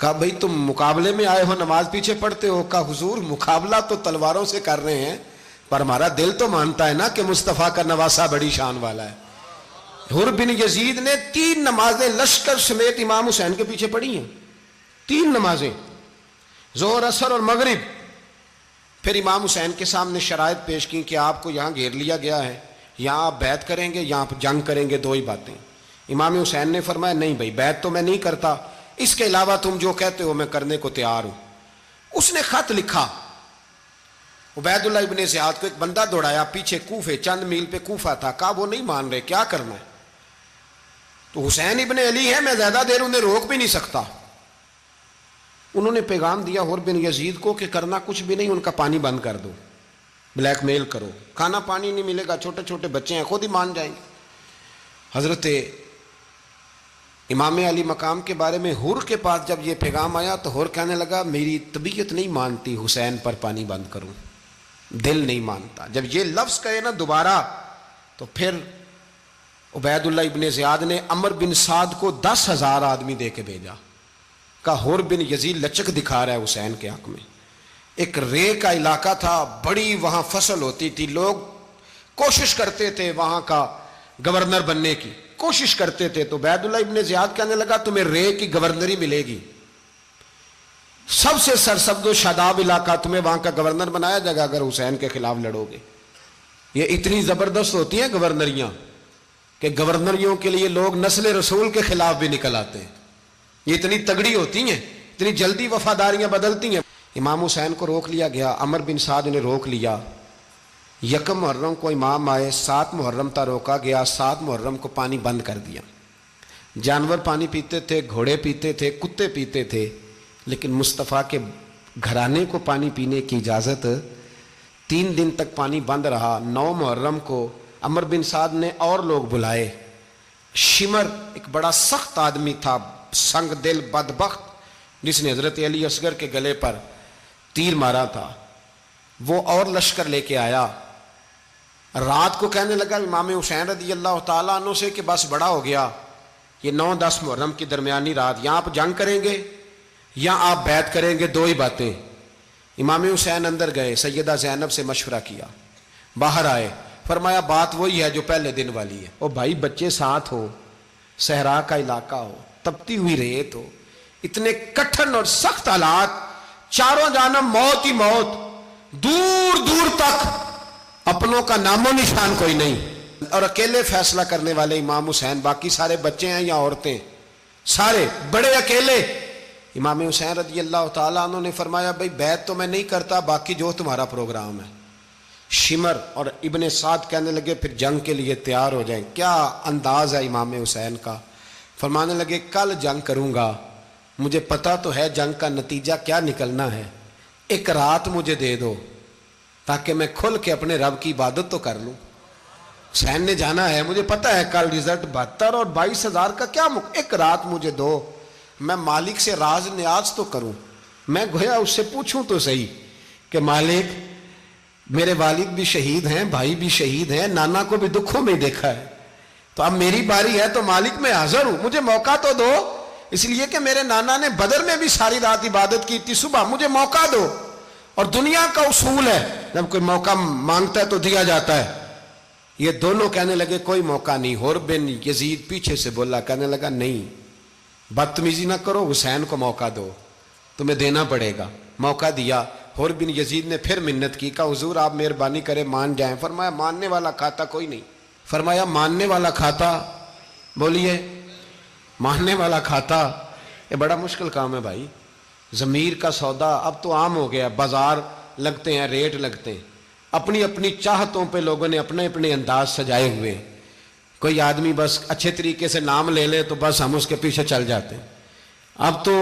کہا بھئی تم مقابلے میں آئے ہو نماز پیچھے پڑھتے ہو؟ کہا حضور مقابلہ تو تلواروں سے کر رہے ہیں پر ہمارا دل تو مانتا ہے نا کہ مصطفیٰ کا نواسہ بڑی شان والا ہے۔ حر بن یزید نے 3 نمازیں لشکر سمیت امام حسین کے پیچھے پڑھی ہیں، 3 نمازیں، ظہر عصر اور مغرب۔ پھر امام حسین کے سامنے شرائط پیش کی کہ آپ کو یہاں گھیر لیا گیا ہے، یہاں آپ بیعت کریں گے، یہاں جنگ کریں گے، 2 ہی باتیں۔ امام حسین نے فرمایا نہیں بھائی بیعت تو میں نہیں کرتا، اس کے علاوہ تم جو کہتے ہو میں کرنے کو تیار ہوں۔ اس نے خط لکھا، عبید اللہ ابن زیاد کو ایک بندہ دوڑایا پیچھے کوفے، چند میل پہ کوفہ تھا، کہا وہ نہیں مان رہے، کیا کرنا ہے؟ تو حسین ابن علی ہے، میں زیادہ دیر انہیں روک بھی نہیں سکتا۔ انہوں نے پیغام دیا حر بن یزید کو کہ کرنا کچھ بھی نہیں، ان کا پانی بند کر دو، بلیک میل کرو، کھانا پانی نہیں ملے گا، چھوٹے چھوٹے بچے ہیں، خود ہی مان جائیں گے۔ حضرت امام علی مقام کے بارے میں حر کے پاس جب یہ پیغام آیا تو حر کہنے لگا میری طبیعت نہیں مانتی حسین پر پانی بند کروں، دل نہیں مانتا۔ جب یہ لفظ کہے نا دوبارہ تو پھر عبید اللہ ابن زیاد نے عمر بن سعد کو 10,000 آدمی دے کے بھیجا، کہا حر بن یزید لچک دکھا رہا ہے حسین کے حق میں۔ ایک رے کا علاقہ تھا، بڑی وہاں فصل ہوتی تھی، لوگ کوشش کرتے تھے وہاں کا گورنر بننے کی، کوشش کرتے تھے۔ تو عبید اللہ ابن زیاد کہنے لگا تمہیں رے کی گورنری ملے گی، سب سے سرسبز و شاداب علاقہ، تمہیں وہاں کا گورنر بنایا جائے گا اگر حسین کے خلاف لڑو گے۔ یہ اتنی زبردست ہوتی ہیں گورنریاں کہ گورنریوں کے لیے لوگ نسل رسول کے خلاف بھی نکل آتے ہیں، یہ اتنی تگڑی ہوتی ہیں، اتنی جلدی وفاداریاں بدلتی ہیں۔ امام حسین کو روک لیا گیا، عمر بن سعد نے روک لیا۔ 1 محرم کو امام آئے، 7 محرم تا روکا گیا، 7 محرم کو پانی بند کر دیا۔ جانور پانی پیتے تھے، گھوڑے پیتے تھے، کتے پیتے تھے، لیکن مصطفیٰ کے گھرانے کو پانی پینے کی اجازت، 3 دن تک پانی بند رہا۔ 9 محرم کو عمر بن سعد نے اور لوگ بلائے۔ شمر ایک بڑا سخت آدمی تھا، سنگ دل بدبخت، جس نے حضرت علی اصغر کے گلے پر تیر مارا تھا، وہ اور لشکر لے کے آیا۔ رات کو کہنے لگا امام حسین رضی اللہ تعالیٰ عنہ سے کہ بس بڑا ہو گیا، یہ 9-10 محرم کی درمیانی رات، یہاں آپ جنگ کریں گے یا آپ بیعت کریں گے، 2 ہی باتیں۔ امام حسین اندر گئے، سیدہ زینب سے مشورہ کیا، باہر آئے، فرمایا بات وہی ہے جو پہلے دن والی ہے۔ او بھائی بچے ساتھ ہو، صحرا کا علاقہ ہو، تپتی ہوئی ریت ہو، اتنے کٹھن اور سخت حالات، چاروں جانب موت ہی موت، دور دور تک اپنوں کا نام و نشان کوئی نہیں، اور اکیلے فیصلہ کرنے والے امام حسین، باقی سارے بچے ہیں یا عورتیں، سارے بڑے اکیلے۔ امام حسین رضی اللہ تعالیٰ عنہ نے فرمایا بھائی بیعت تو میں نہیں کرتا، باقی جو تمہارا پروگرام ہے۔ شمر اور ابن سعد کہنے لگے پھر جنگ کے لیے تیار ہو جائیں۔ کیا انداز ہے امام حسین کا، فرمانے لگے کل جنگ کروں گا، مجھے پتا تو ہے جنگ کا نتیجہ کیا نکلنا ہے، 1 رات مجھے دے دو تاکہ میں کھل کے اپنے رب کی عبادت تو کر لوں۔ حسین نے جانا ہے، مجھے پتا ہے کل رزلٹ 72 اور 22,000 کا کیا 1 رات مجھے دو، میں مالک سے راز نیاز تو کروں، میں گویا اس سے پوچھوں تو صحیح کہ مالک میرے والد بھی شہید ہیں، بھائی بھی شہید ہیں، نانا کو بھی دکھوں میں دیکھا ہے، تو اب میری باری ہے تو مالک میں حاضر ہوں، مجھے موقع تو دو، اس لیے کہ میرے نانا نے بدر میں بھی ساری رات عبادت کی تھی، صبح مجھے موقع دو۔ اور دنیا کا اصول ہے جب کوئی موقع مانگتا ہے تو دیا جاتا ہے۔ یہ دونوں کہنے لگے کوئی موقع نہیں۔ حر بن یزید پیچھے سے بولا، کہنے لگا نہیں بدتمیزی نہ کرو، حسین کو موقع دو، تمہیں دینا پڑے گا۔ موقع دیا۔ حر بن یزید نے پھر منت کی، کہا حضور آپ مہربانی کریں مان جائیں۔ فرمایا ماننے والا کھاتا کوئی نہیں۔ فرمایا ماننے والا کھاتا، بولیے ماننے والا کھاتا، یہ بڑا مشکل کام ہے بھائی۔ ضمیر کا سودا اب تو عام ہو گیا، بازار لگتے ہیں، ریٹ لگتے ہیں، اپنی اپنی چاہتوں پہ لوگوں نے اپنے اپنے انداز سجائے ہوئے۔ کوئی آدمی بس اچھے طریقے سے نام لے لے تو بس ہم اس کے پیچھے چل جاتے ہیں، اب تو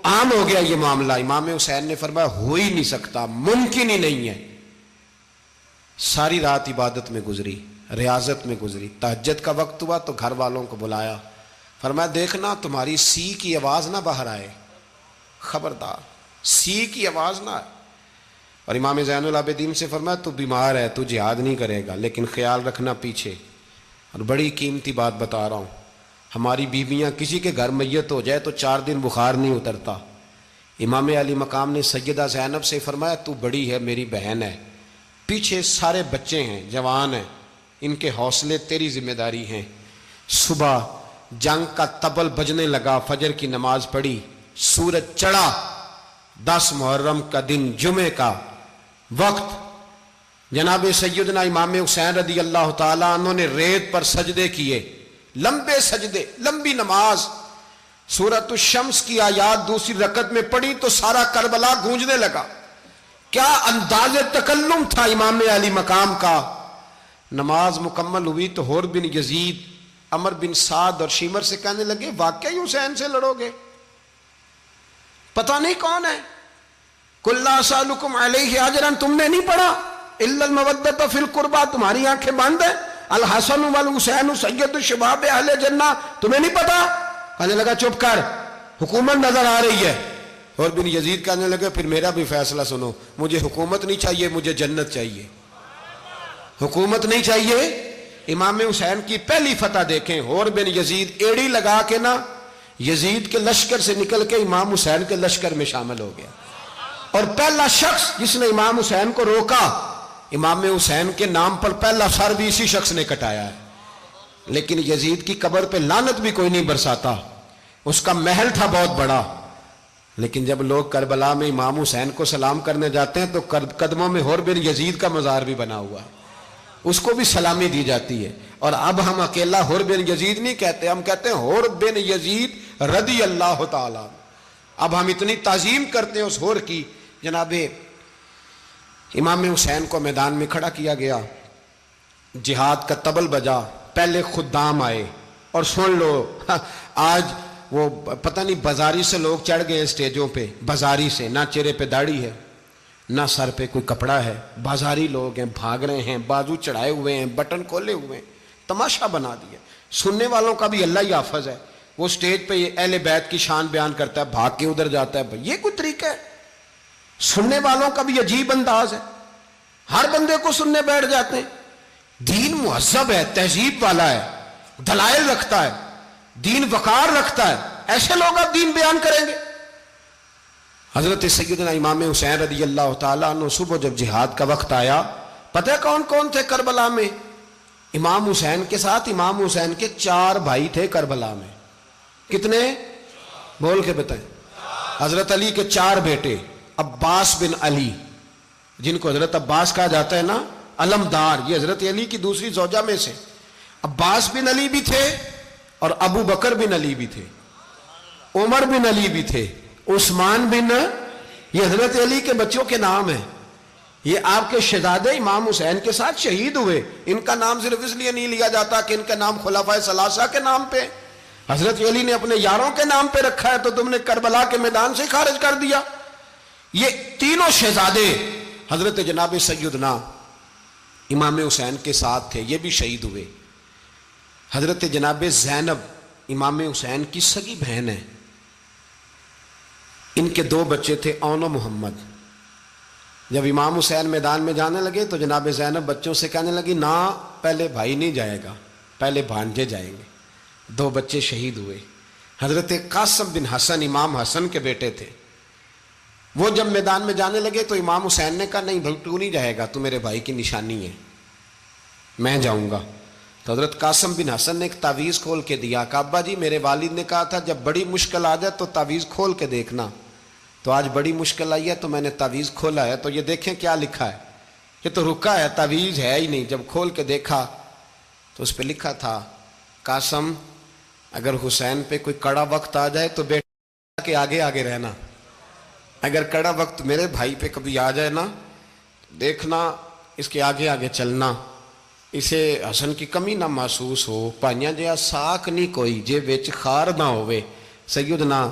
عام ہو گیا یہ معاملہ۔ امام حسین نے فرمایا ہو ہی نہیں سکتا، ممکن ہی نہیں ہے۔ ساری رات عبادت میں گزری، ریاضت میں گزری۔ تہجد کا وقت ہوا تو گھر والوں کو بلایا، فرمایا دیکھنا تمہاری سی کی آواز نہ باہر آئے، خبردار سی کی آواز نہ آئے۔ اور امام زین العابدین سے فرمایا تو بیمار ہے، تو جہاد نہیں کرے گا، لیکن خیال رکھنا پیچھے۔ اور بڑی قیمتی بات بتا رہا ہوں، ہماری بیویاں کسی کے گھر میت ہو جائے تو 4 دن بخار نہیں اترتا، امام علی مقام نے سیدہ زینب سے فرمایا تو بڑی ہے، میری بہن ہے، پیچھے سارے بچے ہیں، جوان ہیں، ان کے حوصلے تیری ذمہ داری ہیں۔ صبح جنگ کا طبل بجنے لگا، فجر کی نماز پڑھی، سورج چڑھا، 10 محرم کا دن، جمعے کا وقت، جناب سیدنا امام حسین رضی اللہ تعالیٰ عنہ نے ریت پر سجدے کیے، لمبے سجدے، لمبی نماز، سورۃ الشمس کی آیات دوسری رکعت میں پڑھی تو سارا کربلا گونجنے لگا۔ کیا انداز تکلم تھا امام علی مقام کا۔ نماز مکمل ہوئی تو حور بن یزید، عمر بن سعد اور شیمر سے کہنے لگے واقعی حسین سے لڑو گے؟ پتہ نہیں کون ہے۔ قُلْ لَا أَسْأَلُكُمْ عَلَيْهِ أَجْرًا، تم نے نہیں پڑھا إِلَّا الْمَوَدَّةَ فِي الْقُرْبَى، تمہاری آنکھیں بند ہیں، الحسن والحسین سید الشباب اہل جنہ، تمہیں نہیں پتا؟ کہنے لگا چپ کر، حکومت نظر آ رہی ہے۔ اور بن یزید کہنے لگے پھر میرا بھی فیصلہ سنو، مجھے حکومت نہیں چاہیے، مجھے جنت چاہیے۔ حکومت نہیں چاہیے۔ امام حسین کی پہلی فتح دیکھیں، اور بن یزید ایڑی لگا کے نا یزید کے لشکر سے نکل کے امام حسین کے لشکر میں شامل ہو گیا، اور پہلا شخص جس نے امام حسین کو روکا، امام حسین کے نام پر پہلا سر بھی اسی شخص نے کٹایا ہے۔ لیکن یزید کی قبر پہ لعنت بھی کوئی نہیں برساتا، اس کا محل تھا بہت بڑا، لیکن جب لوگ کربلا میں امام حسین کو سلام کرنے جاتے ہیں تو قدموں میں حور بن یزید کا مزار بھی بنا ہوا ہے، اس کو بھی سلامی دی جاتی ہے۔ اور اب ہم اکیلا حور بن یزید نہیں کہتے، ہم کہتے ہیں حور بن یزید رضی اللہ تعالیٰ۔ اب ہم اتنی تعظیم کرتے ہیں اس حور کی۔ جناب امام حسین کو میدان میں کھڑا کیا گیا، جہاد کا طبل بجا، پہلے خدام آئے، اور سن لو آج وہ پتہ نہیں بازاری سے لوگ چڑھ گئے اسٹیجوں پہ، بازاری سے، نہ چہرے پہ داڑھی ہے، نہ سر پہ کوئی کپڑا ہے، بازاری لوگ ہیں، بھاگ رہے ہیں، بازو چڑھائے ہوئے ہیں، بٹن کھولے ہوئے ہیں، تماشا بنا دیا۔ سننے والوں کا بھی اللہ ہی حافظ ہے، وہ سٹیج پہ اہل بیت کی شان بیان کرتا ہے، بھاگ کے ادھر جاتا ہے، یہ کوئی طریقہ ہے؟ سننے والوں کا بھی عجیب انداز ہے، ہر بندے کو سننے بیٹھ جاتے ہیں۔ دین مہذب ہے، تہذیب والا ہے، دلائل رکھتا ہے، دین وقار رکھتا ہے، ایسے لوگ اب دین بیان کریں گے؟ حضرت سیدنا امام حسین رضی اللہ تعالیٰ عنہ صبح جب جہاد کا وقت آیا، پتہ ہے کون کون تھے کربلا میں؟ امام حسین کے ساتھ امام حسین کے 4 بھائی تھے کربلا میں۔ کتنے؟ بول کے بتائیں۔ حضرت علی کے 4 بیٹے، عباس بن علی، جن کو حضرت عباس کہا جاتا ہے نا، علمدار، یہ حضرت علی کی دوسری زوجہ میں سے۔ عباس بن علی بھی تھے، اور ابو بکر بن علی بھی تھے، عمر بن علی بھی تھے، عثمان بن، یہ حضرت علی کے بچوں کے نام ہیں۔ یہ آپ کے شہزادے امام حسین کے ساتھ شہید ہوئے، ان کا نام صرف اس لیے نہیں لیا جاتا کہ ان کا نام خلفائے ثلاثہ کے نام پہ، حضرت علی نے اپنے یاروں کے نام پہ رکھا ہے، تو تم نے کربلا کے میدان سے خارج کر دیا۔ یہ تینوں شہزادے حضرت جناب سیدنا امام حسین کے ساتھ تھے، یہ بھی شہید ہوئے۔ حضرت جناب زینب امام حسین کی سگی بہن ہے، ان کے 2 بچے تھے، اون و محمد۔ جب امام حسین میدان میں جانے لگے تو جناب زینب بچوں سے کہنے لگی نہ، پہلے بھائی نہیں جائے گا، پہلے بھانجے جائیں گے۔ 2 بچے شہید ہوئے۔ حضرت قاسم بن حسن امام حسن کے بیٹے تھے، وہ جب میدان میں جانے لگے تو امام حسین نے کہا نہیں بھائی تو نہیں جائے گا، تو میرے بھائی کی نشانی ہے، میں جاؤں گا۔ تو حضرت قاسم بن حسن نے ایک تعویذ کھول کے دیا کہ ابا جی میرے والد نے کہا تھا جب بڑی مشکل آ جائے تو تعویذ کھول کے دیکھنا، تو آج بڑی مشکل آئی ہے تو میں نے تعویذ کھولا ہے، تو یہ دیکھیں کیا لکھا ہے، یہ تو رکا ہے، تعویذ ہے ہی نہیں۔ جب کھول کے دیکھا تو اس پہ لکھا تھا قاسم اگر حسین پہ کوئی کڑا وقت آ جائے تو بیٹا کے آگے آگے رہنا، اگر کڑا وقت میرے بھائی پہ کبھی آ جائے نا دیکھنا اس کے آگے آگے چلنا، اسے حسن کی کمی نہ محسوس ہو، پائیاں جہاں ساک نہیں کوئی جے وچ خار نہ ہوئے۔ سیدنا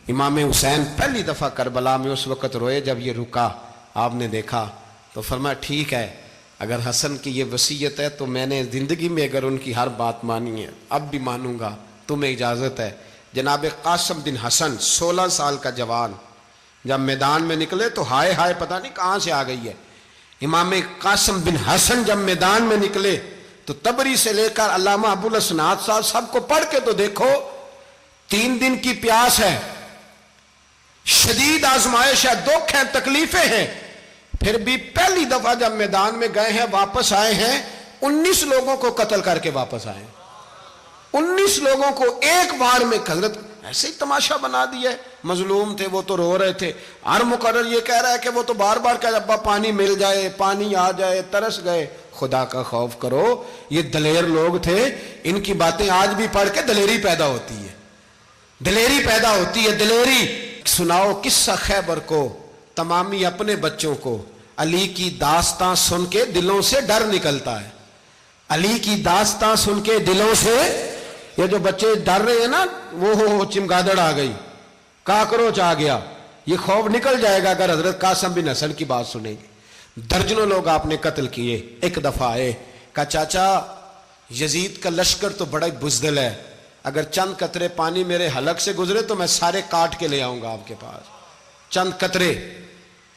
امام حسین پہلی دفعہ کربلا میں اس وقت روئے جب یہ رکا، آپ نے دیکھا تو فرمایا ٹھیک ہے، اگر حسن کی یہ وصیت ہے تو میں نے زندگی میں اگر ان کی ہر بات مانی ہے اب بھی مانوں گا، تمہیں اجازت ہے۔ جناب قاسم بن حسن 16 سال کا جوان جب میدان میں نکلے تو ہائے ہائے پتہ نہیں کہاں سے آ گئی ہے۔ امام قاسم بن حسن جب میدان میں نکلے تو تبری سے لے کر علامہ ابو الاسناد صاحب سب کو پڑھ کے تو دیکھو، 3 دن کی پیاس ہے، شدید آزمائش ہے، دکھ ہیں، تکلیفیں ہیں، پھر بھی پہلی دفعہ جب میدان میں گئے ہیں، واپس آئے ہیں، 19 لوگوں کو قتل کر کے واپس آئے ہیں۔ 19 لوگوں کو ایک بار میں حضرت ایسے ہی تماشا بنا دیا ہے۔ مظلوم تھے وہ تو رو رہے تھے، ہر مقرر یہ کہہ رہا ہے کہ وہ تو بار بار کہہ ابا پانی مل جائے، پانی آ جائے، ترس گئے۔ خدا کا خوف کرو، یہ دلیر لوگ تھے، ان کی باتیں آج بھی پڑھ کے دلیری پیدا ہوتی ہے، دلیری پیدا ہوتی ہے، دلیری۔ سناؤ قصہ خیبر کو، تمامی اپنے بچوں کو علی کی داستان سن کے دلوں سے ڈر نکلتا ہے، علی کی داستان سن کے دلوں سے۔ یہ جو بچے ڈر رہے ہیں نا، وہ چمگادڑ آ گئی، کاکروچ آ گیا، یہ خوف نکل جائے گا اگر حضرت قاسم بن حسن کی بات سنیں گے۔ درجنوں لوگ آپ نے قتل کیے۔ ایک دفعہ آئے، کہا چاچا یزید کا لشکر تو بڑا بزدل ہے، اگر چند قطرے پانی میرے حلق سے گزرے تو میں سارے کاٹ کے لے آؤں گا آپ کے پاس، چند قطرے۔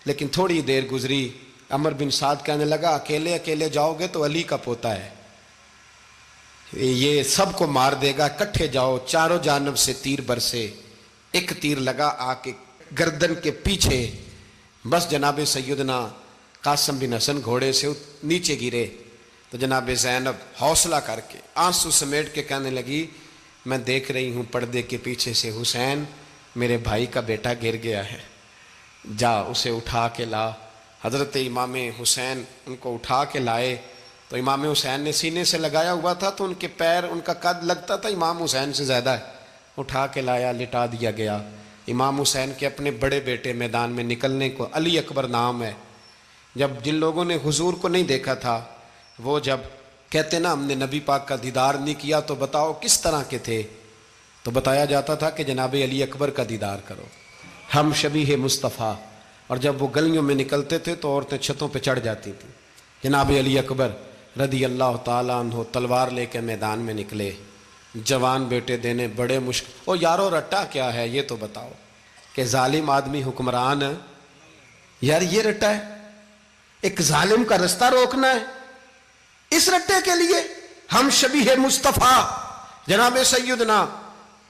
لیکن تھوڑی دیر گزری، عمر بن سعد کہنے لگا اکیلے اکیلے جاؤ گے تو علی کا پوتا ہے، یہ سب کو مار دے گا، کٹھے جاؤ۔ چاروں جانب سے تیر برسے، ایک تیر لگا آ کے گردن کے پیچھے، بس جناب سیدنا قاسم بن حسن گھوڑے سے نیچے گرے تو جناب زینب حوصلہ کر کے آنسو سمیٹ کے کہنے لگی میں دیکھ رہی ہوں پردے کے پیچھے سے حسین میرے بھائی کا بیٹا گر گیا ہے، جا اسے اٹھا کے لا۔ حضرت امام حسین ان کو اٹھا کے لائے تو امام حسین نے سینے سے لگایا ہوا تھا تو ان کے پیر، ان کا قد لگتا تھا امام حسین سے زیادہ ہے، اٹھا کے لایا، لٹا دیا گیا۔ امام حسین کے اپنے بڑے بیٹے میدان میں نکلنے کو، علی اکبر نام ہے، جب جن لوگوں نے حضور کو نہیں دیکھا تھا وہ جب کہتے نا ہم نے نبی پاک کا دیدار نہیں کیا تو بتاؤ کس طرح کے تھے، تو بتایا جاتا تھا کہ جناب علی اکبر کا دیدار کرو، ہم شبیہ مصطفیٰ۔ اور جب وہ گلیوں میں نکلتے تھے تو عورتیں چھتوں پہ چڑھ جاتی تھیں۔ جناب علی اکبر رضی اللہ تعالیٰ عنہ تلوار لے کے میدان میں نکلے، جوان بیٹے دینے بڑے مشکل۔ او یارو رٹا کیا ہے یہ تو بتاؤ، کہ ظالم آدمی حکمران، یار یہ رٹا ہے، ایک ظالم کا رستہ روکنا ہے، اس رٹے کے لیے ہم شبیہ مصطفیٰ۔ جناب سیدنا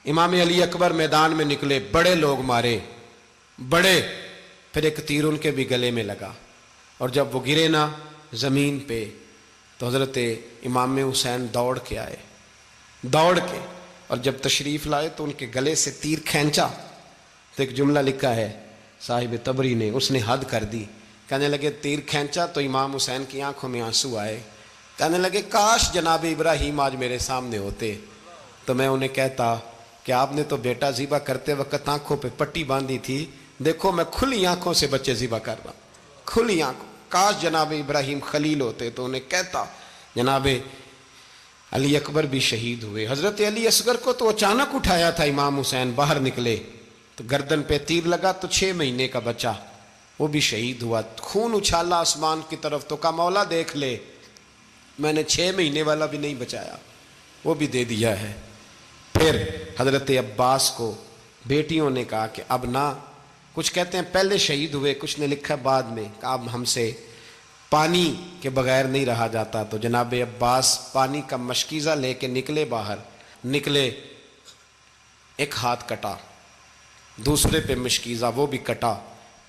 امام علی اکبر میدان میں نکلے، بڑے لوگ مارے، بڑے، پھر ایک تیر ان کے بھی گلے میں لگا، اور جب وہ گرے نا زمین پہ تو حضرت امام حسین دوڑ کے آئے، دوڑ کے، اور جب تشریف لائے تو ان کے گلے سے تیر کھینچا تو ایک جملہ لکھا ہے صاحب تبری نے، اس نے حد کر دی، کہنے لگے تیر کھینچا تو امام حسین کی آنکھوں میں آنسو آئے، کہنے لگے کاش جناب ابراہیم آج میرے سامنے ہوتے تو میں انہیں کہتا کہ آپ نے تو بیٹا ذبح کرتے وقت آنکھوں پہ پٹی باندھی تھی، دیکھو میں کھلی آنکھوں سے بچے ذبح کر رہا ہوں، کھلی آنکھوں، کاش جناب ابراہیم خلیل ہوتے تو انہیں کہتا۔ جناب علی اکبر بھی شہید ہوئے۔ حضرت علی اصغر کو تو اچانک اٹھایا تھا امام حسین، باہر نکلے تو گردن پہ تیر لگا تو 6 مہینے کا بچہ وہ بھی شہید ہوا، خون اچھالا آسمان کی طرف تو کہا مولا دیکھ لے میں نے 6 مہینے والا بھی نہیں بچایا، وہ بھی دے دیا ہے۔ پھر حضرت عباس کو بیٹیوں نے کہا کہ اب نہ، کچھ کہتے ہیں پہلے شہید ہوئے، کچھ نے لکھا بعد میں، کہ اب ہم سے پانی کے بغیر نہیں رہا جاتا، تو جناب عباس پانی کا مشکیزہ لے کے نکلے، باہر نکلے، ایک ہاتھ کٹا، دوسرے پہ مشکیزہ وہ بھی کٹا۔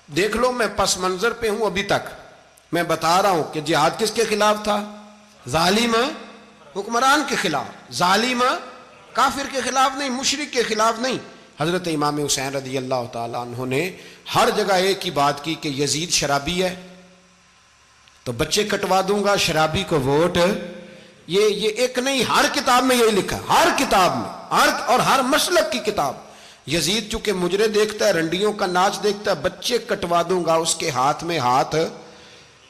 دیکھ لو میں پس منظر پہ ہوں ابھی تک، میں بتا رہا ہوں کہ جہاد کس کے خلاف تھا؟ ظالم حکمران کے خلاف، ظالم کافر کے خلاف نہیں، مشرک کے خلاف نہیں۔ حضرت امام حسین رضی اللہ تعالیٰ عنہ نے ہر جگہ ایک ہی بات کی کہ یزید شرابی ہے تو بچے کٹوا دوں گا، شرابی کو ووٹ۔ یہ ایک نہیں، ہر کتاب میں یہی لکھا، ہر کتاب میں، اور ہر مسلک کی کتاب۔ یزید چونکہ مجرے دیکھتا ہے، رنڈیوں کا ناچ دیکھتا ہے، بچے کٹوا دوں گا، اس کے ہاتھ میں ہاتھ۔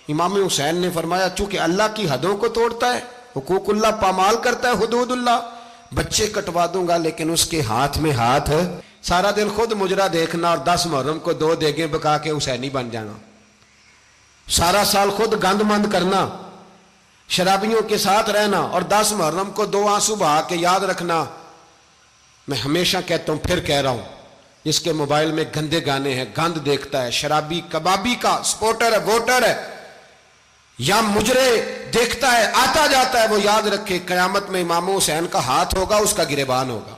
امام حسین نے فرمایا چونکہ اللہ کی حدوں کو توڑتا ہے، حقوق اللہ پامال کرتا ہے، حدود اللہ، بچے کٹوا دوں گا لیکن اس کے ہاتھ میں ہاتھ۔ سارا دن خود مجرا دیکھنا اور 10 محرم کو 2 دیگیں پکا کے حسینی بن جانا، سارا سال خود گند مند کرنا، شرابیوں کے ساتھ رہنا اور 10 محرم کو 2 آنسو بہا کے یاد رکھنا۔ میں ہمیشہ کہتا ہوں، پھر کہہ رہا ہوں، جس کے موبائل میں گندے گانے ہیں، گند دیکھتا ہے، شرابی کبابی کا سپورٹر ہے، ووٹر ہے، یا مجرے دیکھتا ہے آتا جاتا ہے، وہ یاد رکھے قیامت میں امام حسین کا ہاتھ ہوگا، اس کا گریبان ہوگا۔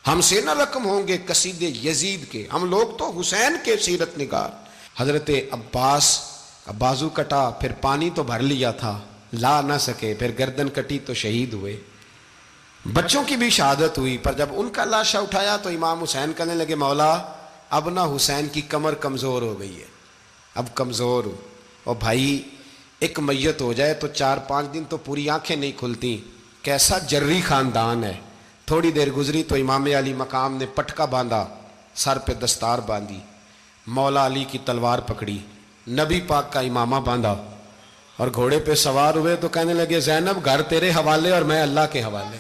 ہم سے نہ رقم ہوں گے قصیدے یزید کے، ہم لوگ تو حسین کے سیرت نگار۔ حضرت عباس کا بازو کٹا، پھر پانی تو بھر لیا تھا، لا نہ سکے، پھر گردن کٹی تو شہید ہوئے۔ بچوں کی بھی شہادت ہوئی، پر جب ان کا لاشا اٹھایا تو امام حسین کہنے لگے مولا اب نہ حسین کی کمر کمزور ہو گئی ہے، اب کمزور ہو۔ اور بھائی ایک میت ہو جائے تو 4-5 دن تو پوری آنکھیں نہیں کھلتی، کیسا جری خاندان ہے۔ تھوڑی دیر گزری تو امام علی مقام نے پٹکا باندھا، سر پہ دستار باندھی، مولا علی کی تلوار پکڑی، نبی پاک کا امامہ باندھا اور گھوڑے پہ سوار ہوئے تو کہنے لگے زینب گھر تیرے حوالے اور میں اللہ کے حوالے،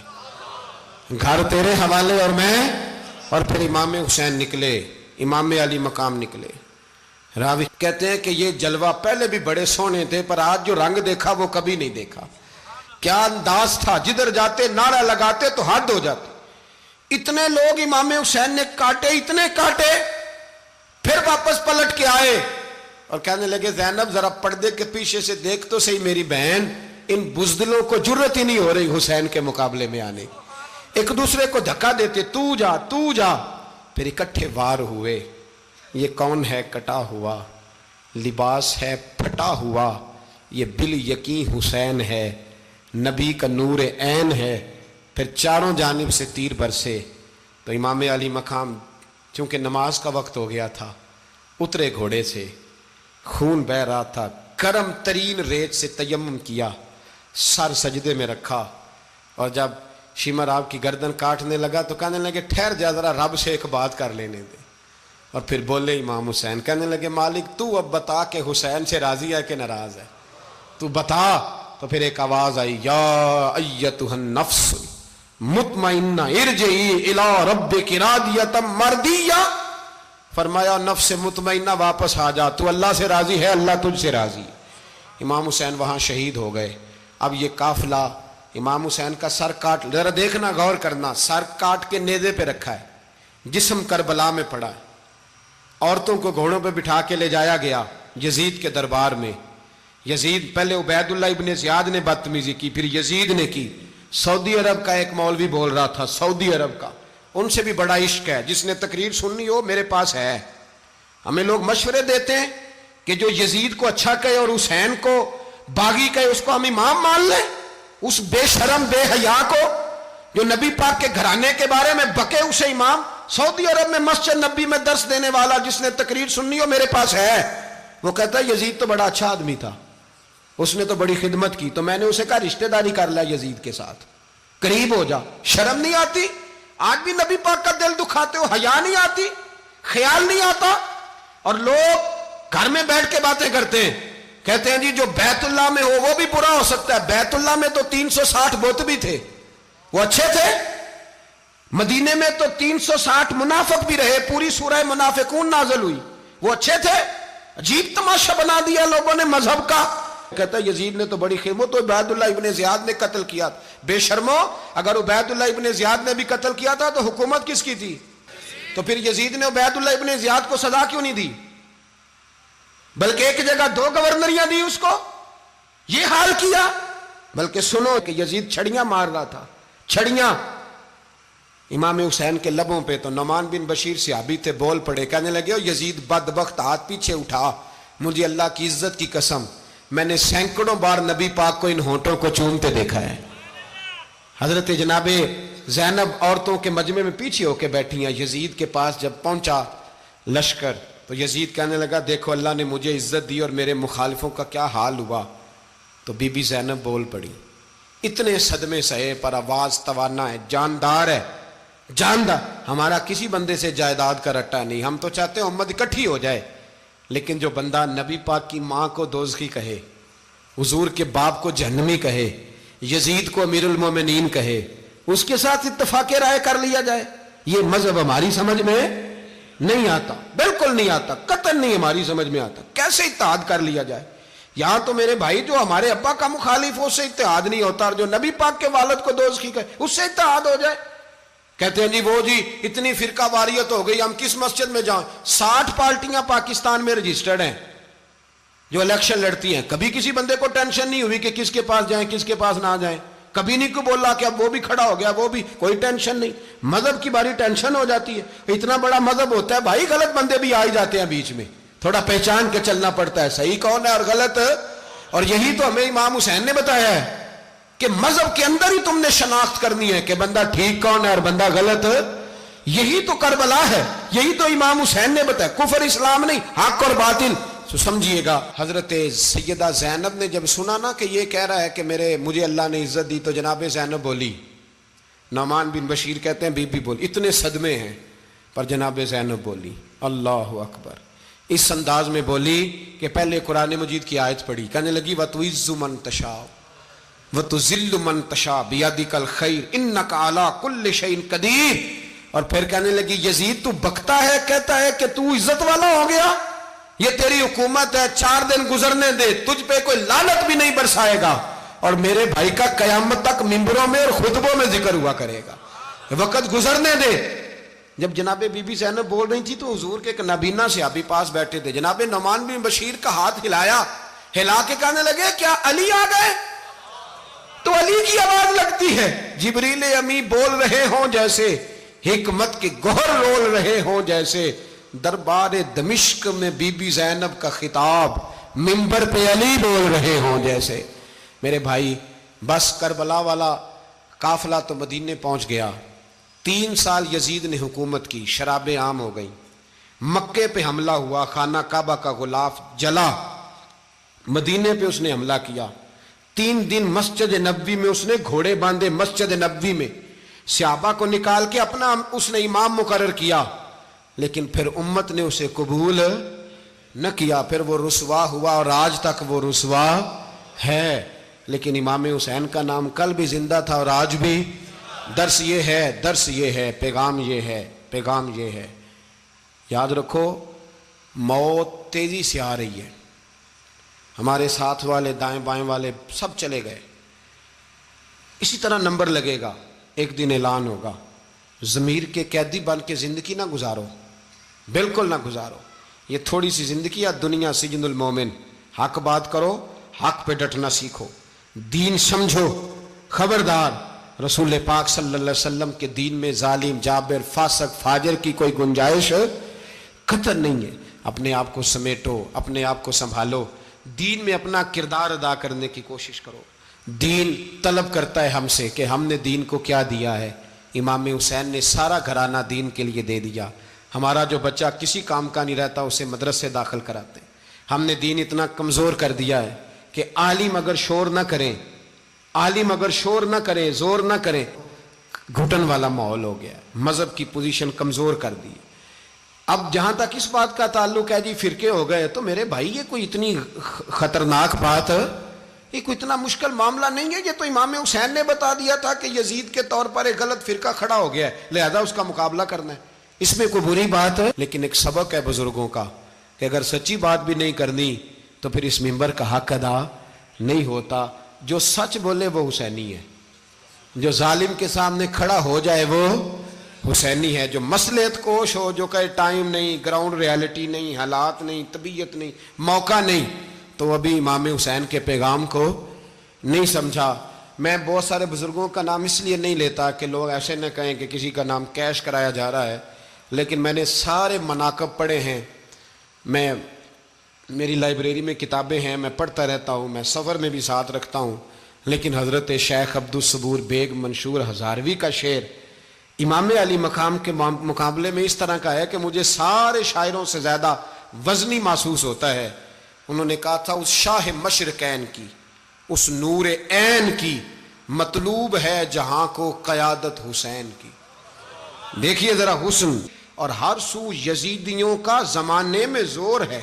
گھر تیرے حوالے اور میں۔ اور پھر امام حسین نکلے، امام علی مقام نکلے۔ راوی کہتے ہیں کہ یہ جلوہ پہلے بھی بڑے سونے تھے، پر آج جو رنگ دیکھا وہ کبھی نہیں دیکھا۔ کیا انداز تھا، جدھر جاتے نعرہ لگاتے تو حد ہو جاتے۔ اتنے لوگ امام حسین نے کاٹے، اتنے کاٹے، پھر واپس پلٹ کے آئے اور کہنے لگے زینب ذرا پردے کے پیچھے سے دیکھ تو صحیح میری بہن، ان بزدلوں کو جرت ہی نہیں ہو رہی حسین کے مقابلے میں آنے، ایک دوسرے کو دھکا دیتے، تو جا تو جا۔ پھر اکٹھے وار ہوئے۔ یہ کون ہے کٹا ہوا، لباس ہے پھٹا ہوا، یہ بال یقین حسین ہے، نبی کا نور عین ہے۔ پھر چاروں جانب سے تیر برسے تو امام علی مقام چونکہ نماز کا وقت ہو گیا تھا، اترے گھوڑے سے، خون بہ رہا تھا، گرم ترین ریت سے تیمم کیا، سر سجدے میں رکھا، اور جب شمر آپ کی گردن کاٹنے لگا تو کہنے لگے ٹھہر جا ذرا رب سے ایک بات کر لینے دے۔ اور پھر بولے امام حسین، کہنے لگے مالک تو اب بتا کہ حسین سے راضی ہے کہ ناراض ہے، تو بتا۔ تو پھر ایک آواز آئی، یا ایتھا النفس مطمئنہ ارجعی الی ربک راضیۃ مرضیہ، فرمایا نفس مطمئنہ واپس آ جا، تو اللہ سے راضی ہے، اللہ تجھ سے راضی۔ امام حسین وہاں شہید ہو گئے۔ اب یہ قافلہ امام حسین کا سر کاٹ، ذرا دیکھنا غور کرنا، سر کاٹ کے نیزے پہ رکھا ہے، جسم کربلا میں پڑا ہے، عورتوں کو گھوڑوں پہ بٹھا کے لے جایا گیا یزید کے دربار میں۔ یزید پہلے عبید اللہ ابن زیاد نے بدتمیزی کی، پھر یزید نے کی۔ سعودی عرب کا ایک مولوی بول رہا تھا، سعودی عرب کا، ان سے بھی بڑا عشق ہے، جس نے تقریر سننی ہو میرے پاس ہے۔ ہمیں لوگ مشورے دیتے ہیں کہ جو یزید کو اچھا کہے اور حسین کو باغی کہے اس کو ہم امام مان لیں، اس بے شرم بے حیا کو جو نبی پاک کے گھرانے کے بارے میں بکے اسے امام۔ سعودی عرب میں مسجد نبی میں درس دینے والا جس نے تقریر سننی ہو میرے پاس ہے، وہ کہتا ہے یزید تو بڑا اچھا آدمی تھا، اس نے تو بڑی خدمت کی، تو میں نے اسے کہا رشتہ داری کر لیا یزید کے ساتھ، قریب ہو جا۔ شرم نہیں آتی؟ آج بھی نبی پاک کا دل دکھاتے ہو، حیا نہیں آتی، خیال نہیں آتا؟ اور لوگ گھر میں بیٹھ کے باتیں کرتے ہیں، کہتے ہیں جی جو بیت اللہ میں ہو وہ بھی برا ہو سکتا ہے۔ بیت اللہ میں تو 360 بت بھی تھے، وہ اچھے تھے۔ مدینے میں تو 360 منافق بھی رہے، پوری سورہ منافقون نازل ہوئی، وہ اچھے تھے۔ عجیب تماشا بنا دیا لوگوں نے مذہب کا۔ کہتا ہے یزید نے تو بڑی خدمت، تو عبید اللہ ابن زیاد نے قتل کیا۔ بے شرمو، اگر عبید اللہ ابن زیاد نے بھی قتل کیا تھا تو حکومت کس کی تھی؟ تو پھر یزید نے عبید اللہ ابن زیاد کو سزا کیوں نہیں دی، بلکہ ایک جگہ 2 گورنریاں دی اس کو؟ یہ حال کیا۔ بلکہ سنو کہ یزید چھڑیاں مار رہا تھا، چھڑیاں امام حسین کے لبوں پہ۔ تو نعمان بن بشیر صحابی تھے، بول پڑے، کہنے لگے یزید بدبخت، ہاتھ پیچھے اٹھا، مجھے اللہ کی عزت کی قسم میں نے سینکڑوں بار نبی پاک کو ان ہونٹوں کو چومتے دیکھا ہے۔ حضرت جناب زینب عورتوں کے مجمع میں پیچھے ہو کے بیٹھی ہیں۔ یزید کے پاس جب پہنچا لشکر تو یزید کہنے لگا دیکھو اللہ نے مجھے عزت دی اور میرے مخالفوں کا کیا حال ہوا۔ تو بی بی زینب بول پڑی، اتنے صدمے سہے پر آواز توانا ہے، جاندار ہے، جاندار۔ ہمارا کسی بندے سے جائیداد کا رٹا نہیں، ہم تو چاہتے ہیں امت اکٹھی ہو جائے، لیکن جو بندہ نبی پاک کی ماں کو دوزخی کہے، حضور کے باپ کو جہنمی کہے، یزید کو امیر المومنین کہے، اس کے ساتھ اتفاق رائے کر لیا جائے، یہ مذہب ہماری سمجھ میں نہیں آتا، بالکل نہیں آتا، قطعاً نہیں ہماری سمجھ میں آتا۔ کیسے اتحاد کر لیا جائے؟ یہاں تو میرے بھائی جو ہمارے ابا کا مخالف ہو اس سے اتحاد نہیں ہوتا، اور جو نبی پاک کے والد کو دوزخی کہے اس سے اتحاد ہو جائے۔ کہتے ہیں جی وہ جی اتنی فرقہ واریت ہو گئی، ہم کس مسجد میں جائیں؟ 60 پارٹیاں پاکستان میں رجسٹرڈ ہیں جو الیکشن لڑتی ہیں، کبھی کسی بندے کو ٹینشن نہیں ہوئی کہ کس کے پاس جائیں کس کے پاس نہ جائیں۔ کبھی نہیں کو بولا کہ اب وہ بھی کھڑا ہو گیا, وہ بھی, کوئی ٹینشن نہیں. مذہب کی باری ٹینشن ہو جاتی ہے. اتنا بڑا مذہب ہوتا ہے بھائی, غلط بندے بھی آ جاتے ہیں بیچ میں, تھوڑا پہچان کے چلنا پڑتا ہے صحیح کون ہے اور غلط. اور یہی تو ہمیں امام حسین نے بتایا ہے کہ مذہب کے اندر ہی تم نے شناخت کرنی ہے کہ بندہ ٹھیک کون ہے اور بندہ غلط. یہی تو کربلا ہے, یہی تو امام حسین نے بتایا, کفر اسلام نہیں, حق اور باطل. تو سمجھیے گا, حضرت سیدہ زینب نے جب سنا نا کہ یہ کہہ رہا ہے کہ مجھے اللہ نے عزت دی, تو جناب زینب بولی, نعمان بن بشیر کہتے ہیں بی بی بولی, اتنے صدمے ہیں پر جناب زینب بولی اللہ اکبر, اس انداز میں بولی کہ پہلے قرآن مجید کی آیت پڑھی, کہنے لگی وَتُعِزُّ مَن تَشَاءُ وَتُذِلُّ مَن تَشَاءُ بِيَدِكَ الْخَيْرُ إِنَّكَ عَلَىٰ كُلِّ شَيْءٍ قَدِيرٌ. اور پھر کہنے لگی یزید تو بکتا ہے, کہتا ہے کہ تو عزت والا ہو گیا, یہ تیری حکومت ہے, 4 دن گزرنے دے, تجھ پہ کوئی لعنت بھی نہیں برسائے گا, اور میرے بھائی کا قیامت تک ممبروں میں اور خطبوں میں ذکر ہوا کرے گا, وقت گزرنے دے. جب جناب بی بی زینب بول رہی تھی تو حضور کے ایک نابینا صحابی پاس بیٹھے تھے, جناب نعمان بن بشیر کا ہاتھ ہلایا, ہلا کے کہنے لگے کیا علی آ گئے؟ تو علی کی آواز لگتی ہے, جبریل امی بول رہے ہوں جیسے, حکمت کے گوہر رول رہے ہوں جیسے, دربار دمشق میں بی بی زینب کا خطاب, منبر پہ علی بول رہے ہوں جیسے. میرے بھائی بس کربلا والا قافلہ تو مدینے پہنچ گیا, 3 سال یزید نے حکومت کی, شرابیں عام ہو گئیں, مکے پہ حملہ ہوا, خانہ کعبہ کا غلاف جلا, مدینے پہ اس نے حملہ کیا, 3 دن مسجد نبوی میں اس نے گھوڑے باندھے, مسجد نبوی میں صحابہ کو نکال کے اپنا اس نے امام مقرر کیا, لیکن پھر امت نے اسے قبول نہ کیا, پھر وہ رسوا ہوا اور آج تک وہ رسوا ہے. لیکن امام حسین کا نام کل بھی زندہ تھا اور آج بھی. درس یہ ہے, پیغام یہ ہے, یاد رکھو موت تیزی سے آ رہی ہے. ہمارے ساتھ والے دائیں بائیں والے سب چلے گئے, اسی طرح نمبر لگے گا, ایک دن اعلان ہوگا. ضمیر کے قیدی بن کے زندگی نہ گزارو, بالکل نہ گزارو. یہ تھوڑی سی زندگی ہے, دنیا سجن المومن. حق بات کرو, حق پہ ڈٹنا سیکھو, دین سمجھو. خبردار, رسول پاک صلی اللہ علیہ وسلم کے دین میں ظالم, جابر, فاسق, فاجر کی کوئی گنجائش قطع نہیں ہے. اپنے آپ کو سمیٹو, اپنے آپ کو سنبھالو, دین میں اپنا کردار ادا کرنے کی کوشش کرو. دین طلب کرتا ہے ہم سے کہ ہم نے دین کو کیا دیا ہے. امام حسین نے سارا گھرانہ دین کے لیے دے دیا. ہمارا جو بچہ کسی کام کا نہیں رہتا اسے مدرسے داخل کراتے. ہم نے دین اتنا کمزور کر دیا ہے کہ عالم اگر شور نہ کریں, زور نہ کریں, گھٹن والا ماحول ہو گیا. مذہب کی پوزیشن کمزور کر دی. اب جہاں تک اس بات کا تعلق ہے جی فرقے ہو گئے, تو میرے بھائی یہ کوئی اتنی خطرناک بات ہے, یہ کوئی اتنا مشکل معاملہ نہیں ہے. یہ تو امام حسین نے بتا دیا تھا کہ یزید کے طور پر ایک غلط فرقہ کھڑا ہو گیا ہے, لہذا اس کا مقابلہ کرنا ہے. اس میں کوئی بری بات ہے, لیکن ایک سبق ہے بزرگوں کا کہ اگر سچی بات بھی نہیں کرنی تو پھر اس منبر کا حق ادا نہیں ہوتا. جو سچ بولے وہ حسینی ہے, جو ظالم کے سامنے کھڑا ہو جائے وہ حسینی ہے. جو مصلحت کوش ہو, جو کہے ٹائم نہیں, گراؤنڈ ریالٹی نہیں, حالات نہیں, طبیعت نہیں, موقع نہیں, تو ابھی امام حسین کے پیغام کو نہیں سمجھا. میں بہت سارے بزرگوں کا نام اس لیے نہیں لیتا کہ لوگ ایسے نہ کہیں کہ کسی کا نام کیش کرایا جا رہا ہے, لیکن میں نے سارے مناقب پڑھے ہیں. میری لائبریری میں کتابیں ہیں, میں پڑھتا رہتا ہوں, میں سفر میں بھی ساتھ رکھتا ہوں. لیکن حضرت شیخ عبدالصبور بیگ منشور ہزاروی کا شعر امام علی مقام کے مقابلے میں اس طرح کا ہے کہ مجھے سارے شاعروں سے زیادہ وزنی محسوس ہوتا ہے. انہوں نے کہا تھا اس شاہ مشرقین کی, اس نور عین کی, مطلوب ہے جہاں کو قیادت حسین کی. دیکھیے ذرا حسن. اور ہر سو یزیدیوں کا زمانے میں زور ہے,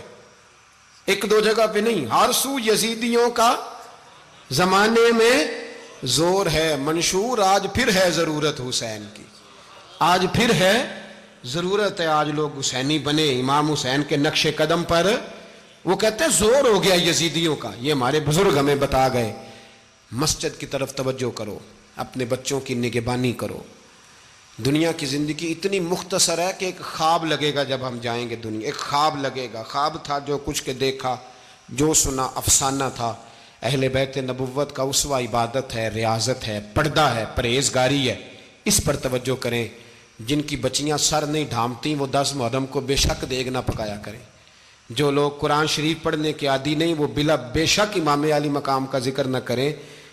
ایک دو جگہ پہ نہیں, ہر سو یزیدیوں کا زمانے میں زور ہے. منشور آج پھر ہے ضرورت حسین کی, آج پھر ہے ضرورت ہے, آج لوگ حسینی بنے امام حسین کے نقش قدم پر. وہ کہتے ہیں زور ہو گیا یزیدیوں کا. یہ ہمارے بزرگ ہمیں بتا گئے. مسجد کی طرف توجہ کرو, اپنے بچوں کی نگہبانی کرو. دنیا کی زندگی اتنی مختصر ہے کہ ایک خواب لگے گا جب ہم جائیں گے دنیا, ایک خواب لگے گا. خواب تھا جو کچھ کے دیکھا, جو سنا افسانہ تھا. اہل بیت نبوت کا اسوہ عبادت ہے، ریاضت ہے، پردہ ہے، پرہیزگاری ہے، اس پر توجہ کریں۔ جن کی بچیاں سر نہیں ڈھانپتی وہ 10 محرم کو بے شک دیگ نہ پکایا کریں۔ جو لوگ قرآن شریف پڑھنے کے عادی نہیں وہ بے شک امام علی مقام کا ذکر نہ کریں،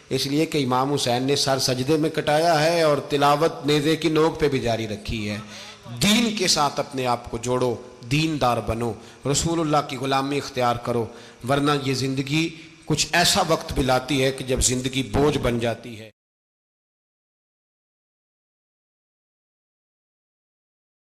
اس لیے کہ امام حسین نے سر سجدے میں کٹایا ہے اور تلاوت نیزے کی نوک پہ بھی جاری رکھی ہے۔ دین کے ساتھ اپنے آپ کو جوڑو، دیندار بنو، رسول اللہ کی غلامی اختیار کرو، ورنہ یہ زندگی کچھ ایسا وقت بھی لاتی ہے کہ جب زندگی بوجھ بن جاتی ہے۔